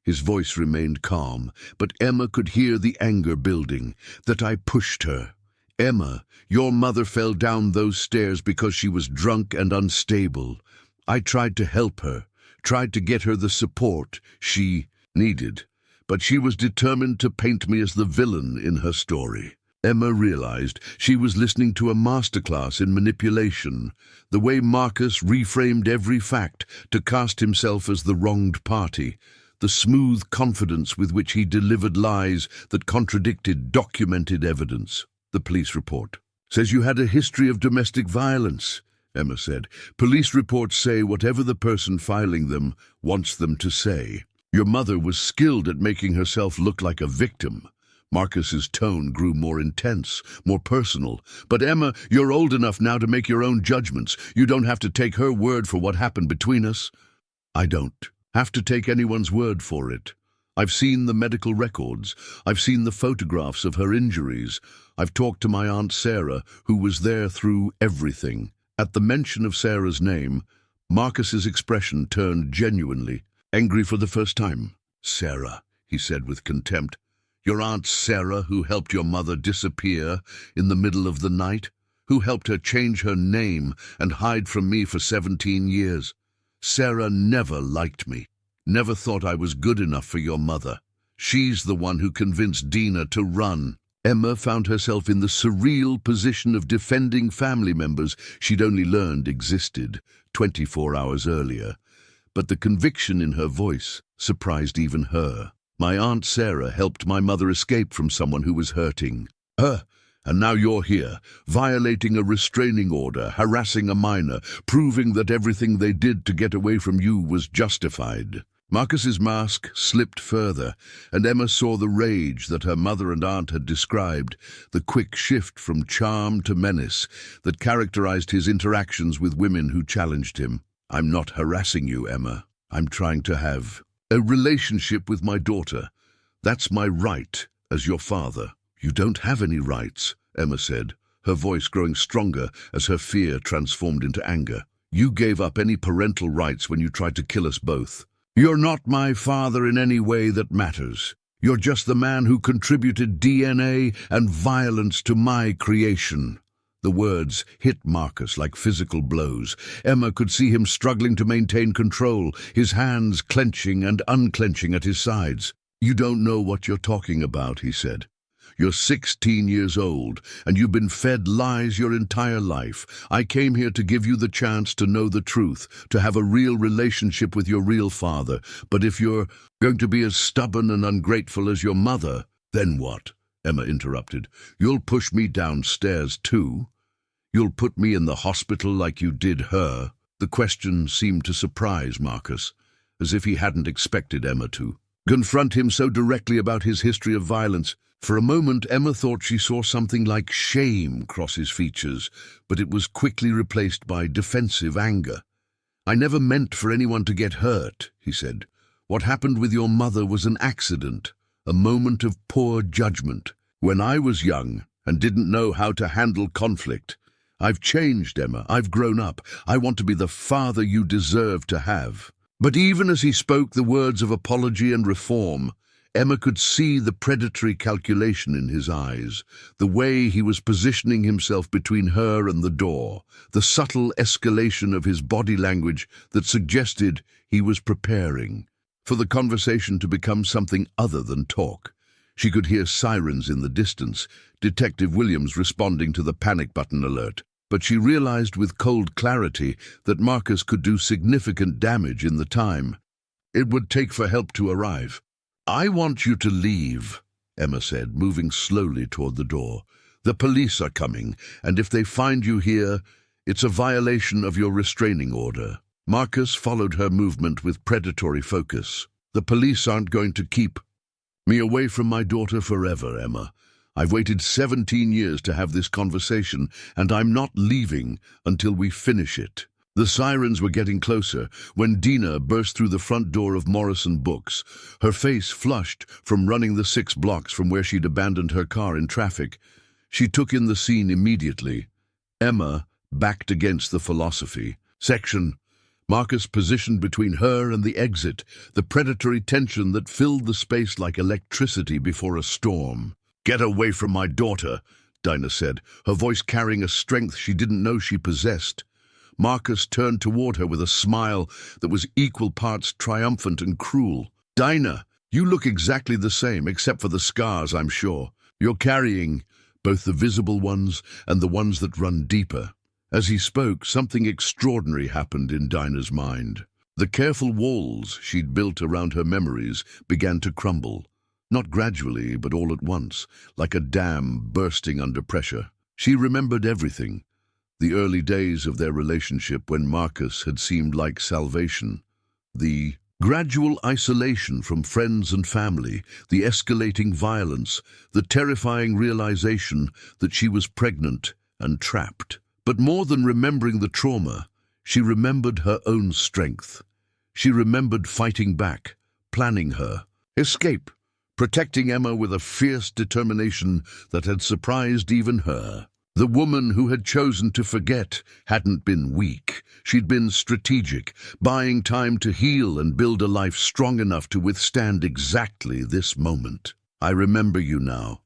His voice remained calm, but Emma could hear the anger building. "That I pushed her. Emma, your mother fell down those stairs because she was drunk and unstable. I tried to help her, tried to get her the support she needed, but she was determined to paint me as the villain in her story." Emma realized she was listening to a masterclass in manipulation, the way Marcus reframed every fact to cast himself as the wronged party, the smooth confidence with which he delivered lies that contradicted documented evidence. "The police report says you had a history of domestic violence," Emma said. "Police reports say whatever the person filing them wants them to say. Your mother was skilled at making herself look like a victim." Marcus's tone grew more intense, more personal. "But Emma, you're old enough now to make your own judgments. You don't have to take her word for what happened between us." "I don't have to take anyone's word for it. I've seen the medical records. I've seen the photographs of her injuries. I've talked to my Aunt Sarah, who was there through everything." At the mention of Sarah's name, Marcus's expression turned genuinely angry for the first time. "Sarah," he said with contempt. "Your Aunt Sarah, who helped your mother disappear in the middle of the night, who helped her change her name and hide from me for 17 years. Sarah never liked me, never thought I was good enough for your mother. She's the one who convinced Dina to run. Emma found herself in the surreal position of defending family members she'd only learned existed 24 hours earlier. But the conviction in her voice surprised even her. My Aunt Sarah helped my mother escape from someone who was hurting her. And now you're here, violating a restraining order, harassing a minor, proving that everything they did to get away from you was justified. Marcus's mask slipped further, and Emma saw the rage that her mother and aunt had described, the quick shift from charm to menace that characterized his interactions with women who challenged him. I'm not harassing you, Emma. I'm trying to have a relationship with my daughter. That's my right as your father. You don't have any rights, Emma said, her voice growing stronger as her fear transformed into anger. You gave up any parental rights when you tried to kill us both. You're not my father in any way that matters. You're just the man who contributed DNA and violence to my creation. The words hit Marcus like physical blows. Emma could see him struggling to maintain control, his hands clenching and unclenching at his sides. You don't know what you're talking about, he said. You're 16 years old, and you've been fed lies your entire life. I came here to give you the chance to know the truth, to have a real relationship with your real father. But if you're going to be as stubborn and ungrateful as your mother, then what? Emma interrupted. You'll push me downstairs too? You'll put me in the hospital like you did her? The question seemed to surprise Marcus, as if he hadn't expected Emma to confront him so directly about his history of violence. For a moment, Emma thought she saw something like shame cross his features, but it was quickly replaced by defensive anger. I never meant for anyone to get hurt, he said. What happened with your mother was an accident, a moment of poor judgment. When I was young and didn't know how to handle conflict, I've changed, Emma. I've grown up. I want to be the father you deserve to have. But even as he spoke the words of apology and reform, Emma could see the predatory calculation in his eyes, the way he was positioning himself between her and the door, the subtle escalation of his body language that suggested he was preparing for the conversation to become something other than talk. She could hear sirens in the distance, Detective Williams responding to the panic button alert, but she realized with cold clarity that Marcus could do significant damage in the time it would take for help to arrive. I want you to leave, Emma said, moving slowly toward the door. The police are coming, and if they find you here, it's a violation of your restraining order. Marcus followed her movement with predatory focus. The police aren't going to keep me away from my daughter forever, Emma. I've waited 17 years to have this conversation, and I'm not leaving until we finish it. The sirens were getting closer when Dina burst through the front door of Morrison Books, her face flushed from running the 6 blocks from where she'd abandoned her car in traffic. She took in the scene immediately. Emma backed against the philosophy section. Marcus positioned between her and the exit, the predatory tension that filled the space like electricity before a storm. Get away from my daughter, Dina said, her voice carrying a strength she didn't know she possessed. Marcus turned toward her with a smile that was equal parts triumphant and cruel. Dina, you look exactly the same, except for the scars, I'm sure. You're carrying both the visible ones and the ones that run deeper. As he spoke, something extraordinary happened in Dina's mind. The careful walls she'd built around her memories began to crumble, not gradually, but all at once, like a dam bursting under pressure. She remembered everything. The early days of their relationship when Marcus had seemed like salvation. The gradual isolation from friends and family, the escalating violence, the terrifying realization that she was pregnant and trapped. But more than remembering the trauma, she remembered her own strength. She remembered fighting back, planning her escape, protecting Emma with a fierce determination that had surprised even her. The woman who had chosen to forget hadn't been weak. She'd been strategic, buying time to heal and build a life strong enough to withstand exactly this moment. I remember you now,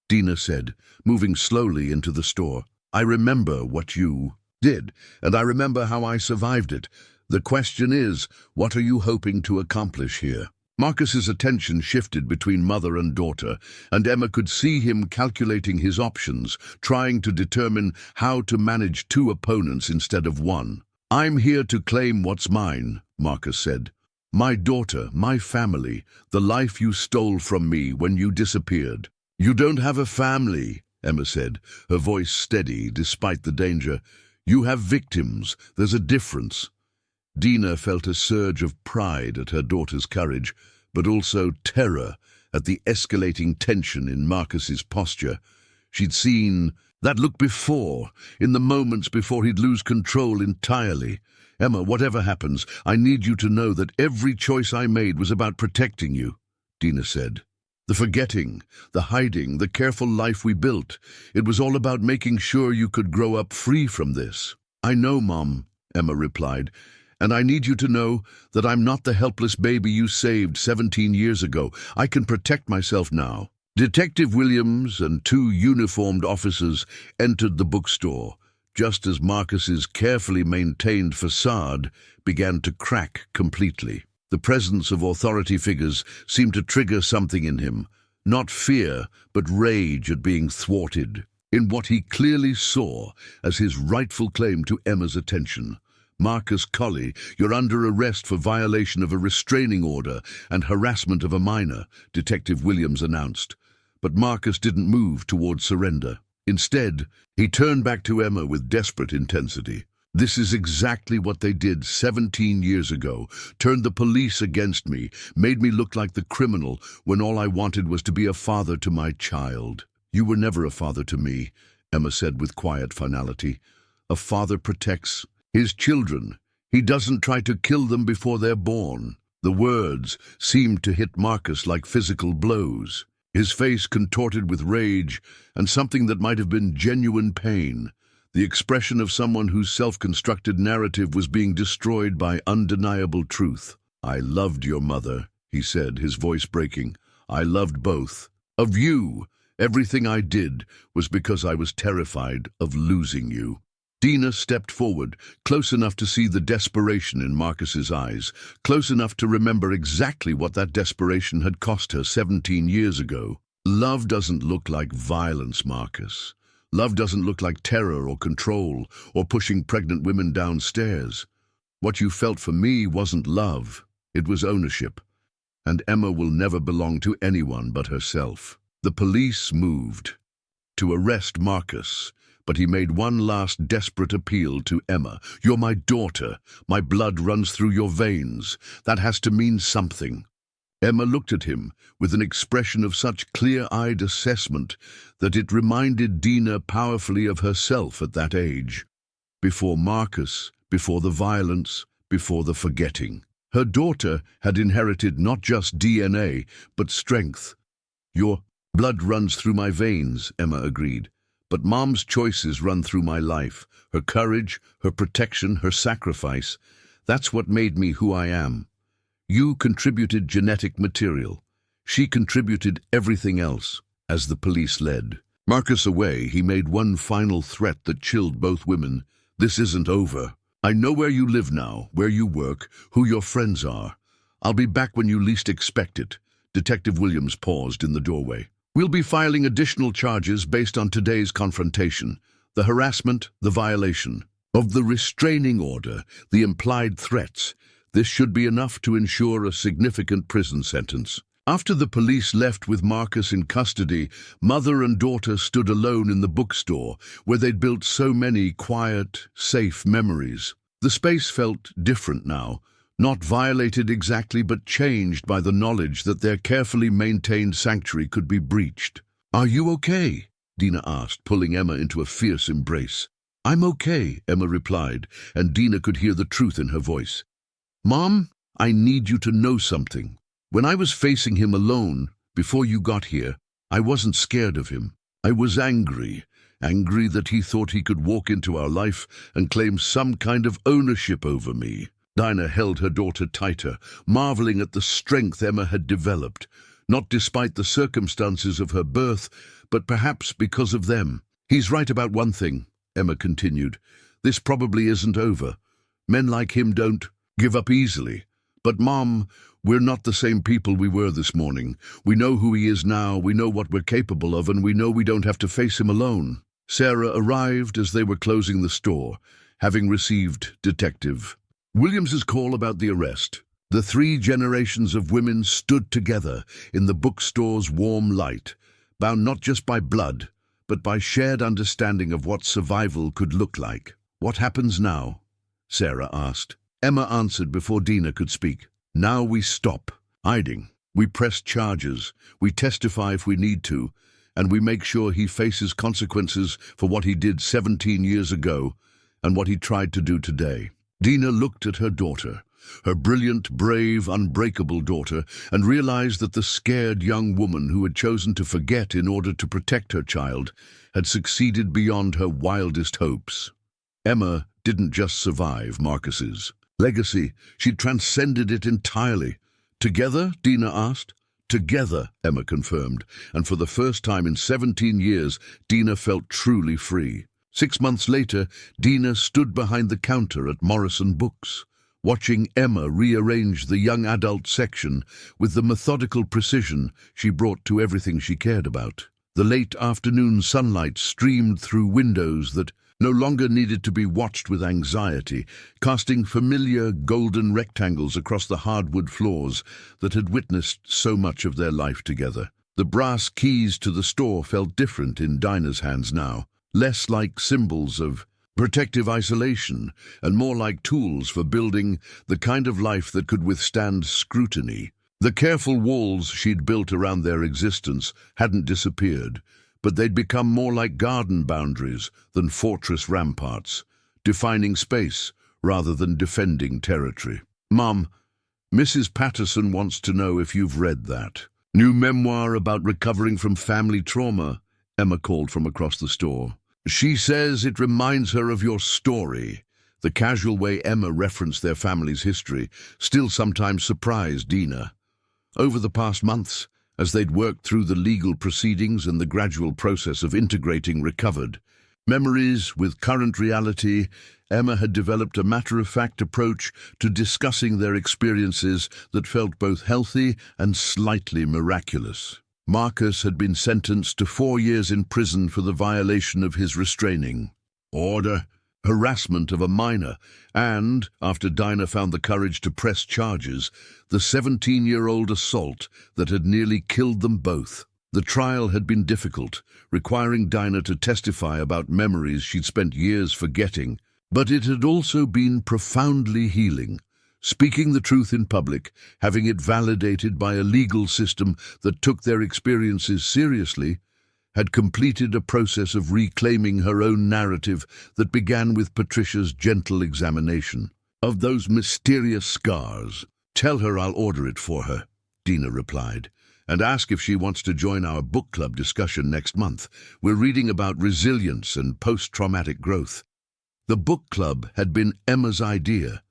Dina said, moving slowly into the store. I remember what you did, and I remember how I survived it. The question is, what are you hoping to accomplish here? Marcus's attention shifted between mother and daughter, and Emma could see him calculating his options, trying to determine how to manage two opponents instead of one. "I'm here to claim what's mine," Marcus said. "My daughter, my family, the life you stole from me when you disappeared." "You don't have a family," Emma said, her voice steady despite the danger. "You have victims. There's a difference." Dina felt a surge of pride at her daughter's courage, but also terror at the escalating tension in Marcus's posture. She'd seen that look before, in the moments before he'd lose control entirely. "Emma, whatever happens, I need you to know that every choice I made was about protecting you," Dina said. "The forgetting, the hiding, the careful life we built, it was all about making sure you could grow up free from this." "I know, Mom," Emma replied, "and I need you to know that I'm not the helpless baby you saved 17 years ago. I can protect myself now." Detective Williams and two uniformed officers entered the bookstore, just as Marcus's carefully maintained facade began to crack completely. The presence of authority figures seemed to trigger something in him, not fear, but rage at being thwarted, in what he clearly saw as his rightful claim to Emma's attention. "Marcus Colley, you're under arrest for violation of a restraining order and harassment of a minor," Detective Williams announced. But Marcus didn't move toward surrender. Instead, he turned back to Emma with desperate intensity. "This is exactly what they did 17 years ago. Turned the police against me, made me look like the criminal when all I wanted was to be a father to my child." "You were never a father to me," Emma said with quiet finality. "A father protects his children. He doesn't try to kill them before they're born." The words seemed to hit Marcus like physical blows. His face contorted with rage and something that might have been genuine pain, the expression of someone whose self-constructed narrative was being destroyed by undeniable truth. "I loved your mother," he said, his voice breaking. "I loved both. Of you, everything I did was because I was terrified of losing you." Dina stepped forward, close enough to see the desperation in Marcus's eyes, close enough to remember exactly what that desperation had cost her 17 years ago. "Love doesn't look like violence, Marcus. Love doesn't look like terror or control or pushing pregnant women downstairs. What you felt for me wasn't love, it was ownership. And Emma will never belong to anyone but herself." The police moved to arrest Marcus, but he made one last desperate appeal to Emma. "You're my daughter. My blood runs through your veins. That has to mean something." Emma looked at him with an expression of such clear-eyed assessment that it reminded Dina powerfully of herself at that age. Before Marcus, before the violence, before the forgetting. Her daughter had inherited not just DNA, but strength. "Your blood runs through my veins," Emma agreed. "But Mom's choices run through my life. Her courage, her protection, her sacrifice. That's what made me who I am. You contributed genetic material. She contributed everything else." As the police led Marcus away, he made one final threat that chilled both women. "This isn't over. I know where you live now, where you work, who your friends are. I'll be back when you least expect it." Detective Williams paused in the doorway. "We'll be filing additional charges based on today's confrontation. The harassment, the violation of the restraining order, the implied threats. This should be enough to ensure a significant prison sentence." After the police left with Marcus in custody, mother and daughter stood alone in the bookstore, where they'd built so many quiet, safe memories. The space felt different now, not violated exactly, but changed by the knowledge that their carefully maintained sanctuary could be breached. "Are you okay?" Dina asked, pulling Emma into a fierce embrace. "I'm okay," Emma replied, and Dina could hear the truth in her voice. "Mom, I need you to know something. When I was facing him alone, before you got here, I wasn't scared of him. I was angry that he thought he could walk into our life and claim some kind of ownership over me." Dina held her daughter tighter, marveling at the strength Emma had developed, not despite the circumstances of her birth, but perhaps because of them. "He's right about one thing," Emma continued. "This probably isn't over. Men like him don't give up easily. But Mom, We're not the same people we were this morning. We know who he is now, we know what we're capable of, and we know we don't have to face him alone. Sarah arrived as they were closing the store, having received Detective Williams's call about the arrest. The 3 generations of women stood together in the bookstore's warm light, bound not just by blood, but by shared understanding of what survival could look like. "What happens now?" Sarah asked. Emma answered before Dina could speak. "Now we stop hiding. We press charges. We testify if we need to, and we make sure he faces consequences for what he did 17 years ago and what he tried to do today." Dina looked at her daughter, her brilliant, brave, unbreakable daughter, and realized that the scared young woman who had chosen to forget in order to protect her child had succeeded beyond her wildest hopes. Emma didn't just survive Marcus's legacy, she transcended it entirely. "Together?" Dina asked. "Together," Emma confirmed, and for the first time in 17 years, Dina felt truly free. 6 months later, Dina stood behind the counter at Morrison Books, watching Emma rearrange the young adult section with the methodical precision she brought to everything she cared about. The late afternoon sunlight streamed through windows that no longer needed to be watched with anxiety, casting familiar golden rectangles across the hardwood floors that had witnessed so much of their life together. The brass keys to the store felt different in Dina's hands now, less like symbols of protective isolation and more like tools for building the kind of life that could withstand scrutiny. The careful walls she'd built around their existence hadn't disappeared, but they'd become more like garden boundaries than fortress ramparts, defining space rather than defending territory. "Mom, Mrs. Patterson wants to know if you've read that new memoir about recovering from family trauma," Emma called from across the store. "She says it reminds her of your story." The casual way Emma referenced their family's history still sometimes surprised Dina. Over the past months, as they'd worked through the legal proceedings and the gradual process of integrating recovered memories with current reality, Emma had developed a matter-of-fact approach to discussing their experiences that felt both healthy and slightly miraculous. Marcus had been sentenced to 4 years in prison for the violation of his restraining order, harassment of a minor, and, after Dina found the courage to press charges, the 17-year-old assault that had nearly killed them both. The trial had been difficult, requiring Dina to testify about memories she'd spent years forgetting, but it had also been profoundly healing. Speaking the truth in public, having it validated by a legal system that took their experiences seriously, had completed a process of reclaiming her own narrative that began with Patricia's gentle examination of those mysterious scars. "Tell her I'll order it for her," Dina replied, "and ask if she wants to join our book club discussion next month. We're reading about resilience and post-traumatic growth." The book club had been Emma's idea,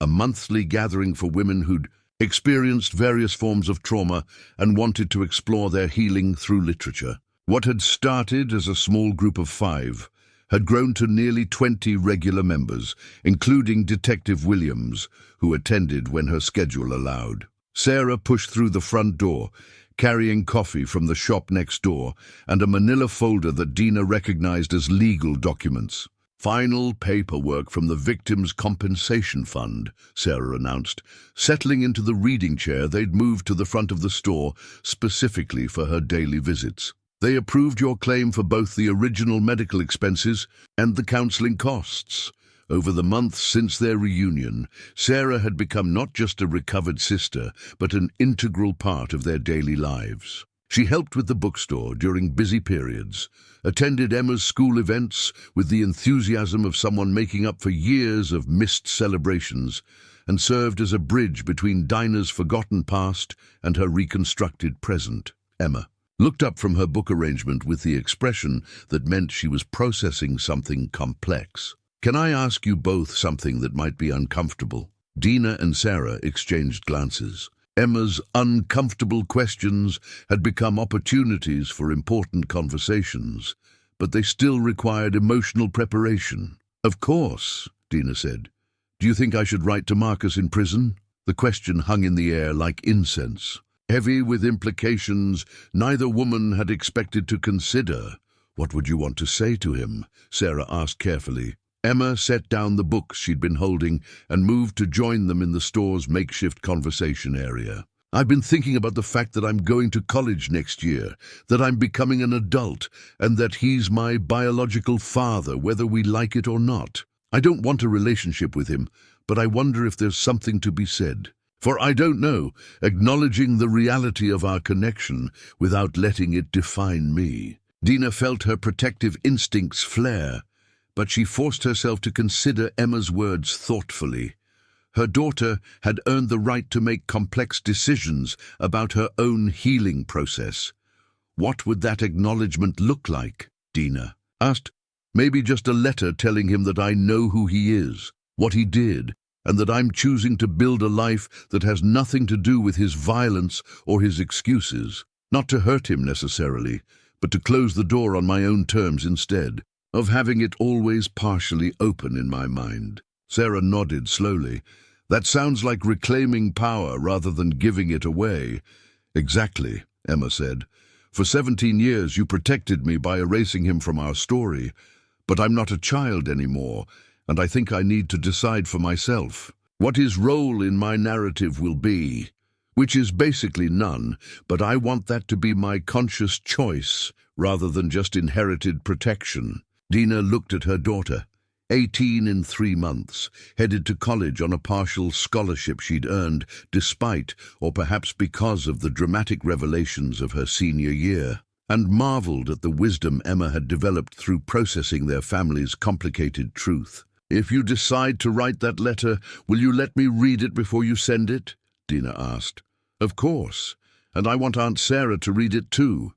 a monthly gathering for women who'd experienced various forms of trauma and wanted to explore their healing through literature. What had started as a small group of 5 had grown to nearly 20 regular members, including Detective Williams, who attended when her schedule allowed. Sarah pushed through the front door, carrying coffee from the shop next door and a manila folder that Dina recognized as legal documents. "Final paperwork from the Victims' Compensation Fund," Sarah announced. Settling into the reading chair, they'd moved to the front of the store specifically for her daily visits. "They approved your claim for both the original medical expenses and the counseling costs." Over the months since their reunion, Sarah had become not just a recovered sister, but an integral part of their daily lives. She helped with the bookstore during busy periods, attended Emma's school events with the enthusiasm of someone making up for years of missed celebrations, and served as a bridge between Dina's forgotten past and her reconstructed present. Emma looked up from her book arrangement with the expression that meant she was processing something complex. "Can I ask you both something that might be uncomfortable?" Dina and Sarah exchanged glances. Emma's uncomfortable questions had become opportunities for important conversations, but they still required emotional preparation. "Of course," Dina said. "Do you think I should write to Marcus in prison?" The question hung in the air like incense, heavy with implications neither woman had expected to consider. "What would you want to say to him?" Sarah asked carefully. Emma set down the books she'd been holding and moved to join them in the store's makeshift conversation area. "I've been thinking about the fact that I'm going to college next year, that I'm becoming an adult, and that he's my biological father, whether we like it or not. I don't want a relationship with him, but I wonder if there's something to be said. For I don't know, acknowledging the reality of our connection without letting it define me." Dina felt her protective instincts flare, but she forced herself to consider Emma's words thoughtfully. Her daughter had earned the right to make complex decisions about her own healing process. What would that acknowledgement look like? Dina asked. "Maybe just a letter telling him that I know who he is, what he did, and that I'm choosing to build a life that has nothing to do with his violence or his excuses. Not to hurt him necessarily, but to close the door on my own terms instead of having it always partially open in my mind." Sarah nodded slowly. "That sounds like reclaiming power rather than giving it away." "Exactly," Emma said. "For 17 years you protected me by erasing him from our story. But I'm not a child anymore, and I think I need to decide for myself what his role in my narrative will be, which is basically none, but I want that to be my conscious choice rather than just inherited protection." Dina looked at her daughter, 18 in 3 months, headed to college on a partial scholarship she'd earned despite, or perhaps because of the dramatic revelations of her senior year, and marveled at the wisdom Emma had developed through processing their family's complicated truth. "If you decide to write that letter, will you let me read it before you send it?" Dina asked. "Of course, and I want Aunt Sarah to read it too.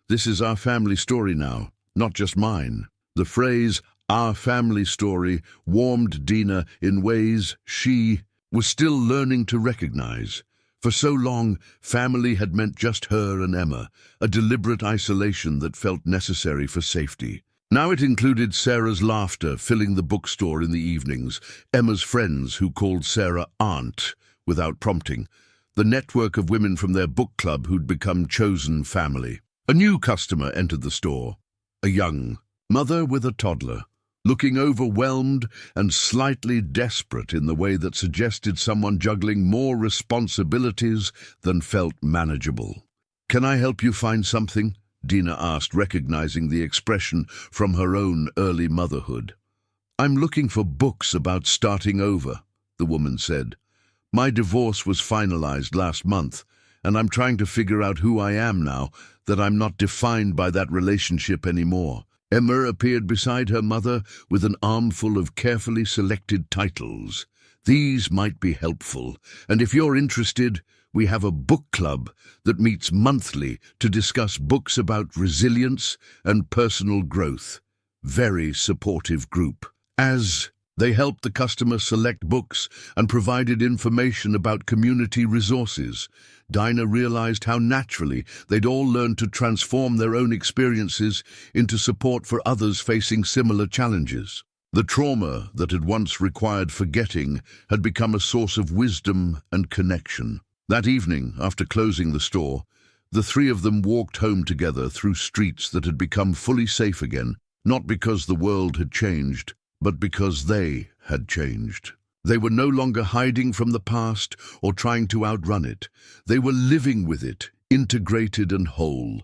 This is our family story now, not just mine." The phrase, "our family story," warmed Dina in ways she was still learning to recognize. For so long, family had meant just her and Emma, a deliberate isolation that felt necessary for safety. Now it included Sarah's laughter filling the bookstore in the evenings, Emma's friends who called Sarah Aunt without prompting, the network of women from their book club who'd become chosen family. A new customer entered the store, a young mother with a toddler, looking overwhelmed and slightly desperate in the way that suggested someone juggling more responsibilities than felt manageable. "Can I help you find something?" Dina asked, recognizing the expression from her own early motherhood. "I'm looking for books about starting over," the woman said. "My divorce was finalized last month, and I'm trying to figure out who I am now, that I'm not defined by that relationship anymore." Emma appeared beside her mother with an armful of carefully selected titles. "These might be helpful, and if you're interested, we have a book club that meets monthly to discuss books about resilience and personal growth. Very supportive group." As they helped the customer select books and provided information about community resources, Dina realized how naturally they'd all learned to transform their own experiences into support for others facing similar challenges. The trauma that had once required forgetting had become a source of wisdom and connection. That evening, after closing the store, the three of them walked home together through streets that had become fully safe again, not because the world had changed, but because they had changed. They were no longer hiding from the past or trying to outrun it. They were living with it, integrated and whole.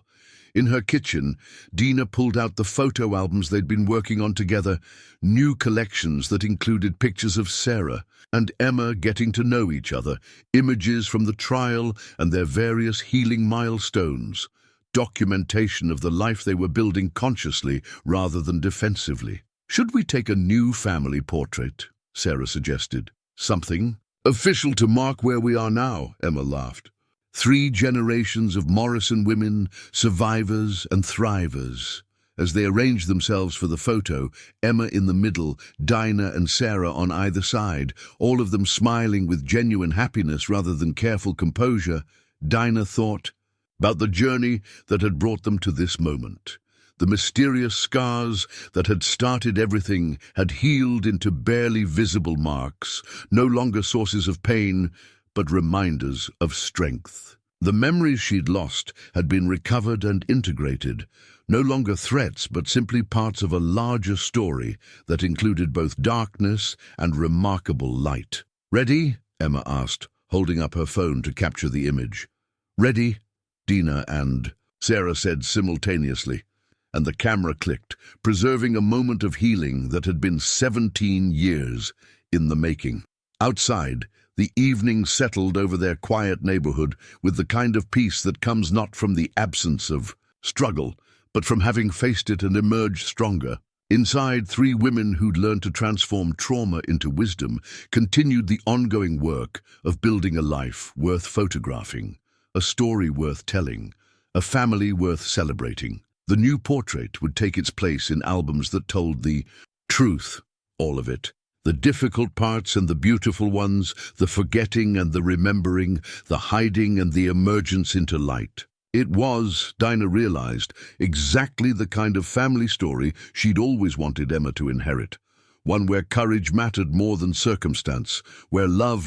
In her kitchen, Dina pulled out the photo albums they'd been working on together, new collections that included pictures of Sarah and Emma getting to know each other, images from the trial and their various healing milestones, documentation of the life they were building consciously rather than defensively. "Should we take a new family portrait?" Sarah suggested. "Something official to mark where we are now," Emma laughed. 3 generations of Morrison women, survivors and thrivers. As they arranged themselves for the photo, Emma in the middle, Dina and Sarah on either side, all of them smiling with genuine happiness rather than careful composure, Dina thought about the journey that had brought them to this moment. The mysterious scars that had started everything had healed into barely visible marks, no longer sources of pain, but reminders of strength. The memories she'd lost had been recovered and integrated, no longer threats but simply parts of a larger story that included both darkness and remarkable light. "Ready?" Emma asked, holding up her phone to capture the image. "Ready?" Dina and Sarah said simultaneously, and the camera clicked, preserving a moment of healing that had been 17 years in the making. Outside, the evening settled over their quiet neighborhood with the kind of peace that comes not from the absence of struggle, but from having faced it and emerged stronger. Inside, 3 women who'd learned to transform trauma into wisdom continued the ongoing work of building a life worth photographing, a story worth telling, a family worth celebrating. The new portrait would take its place in albums that told the truth, all of it. The difficult parts and the beautiful ones, the forgetting and the remembering, the hiding and the emergence into light. It was, Dinah realized, exactly the kind of family story she'd always wanted Emma to inherit. One where courage mattered more than circumstance, where love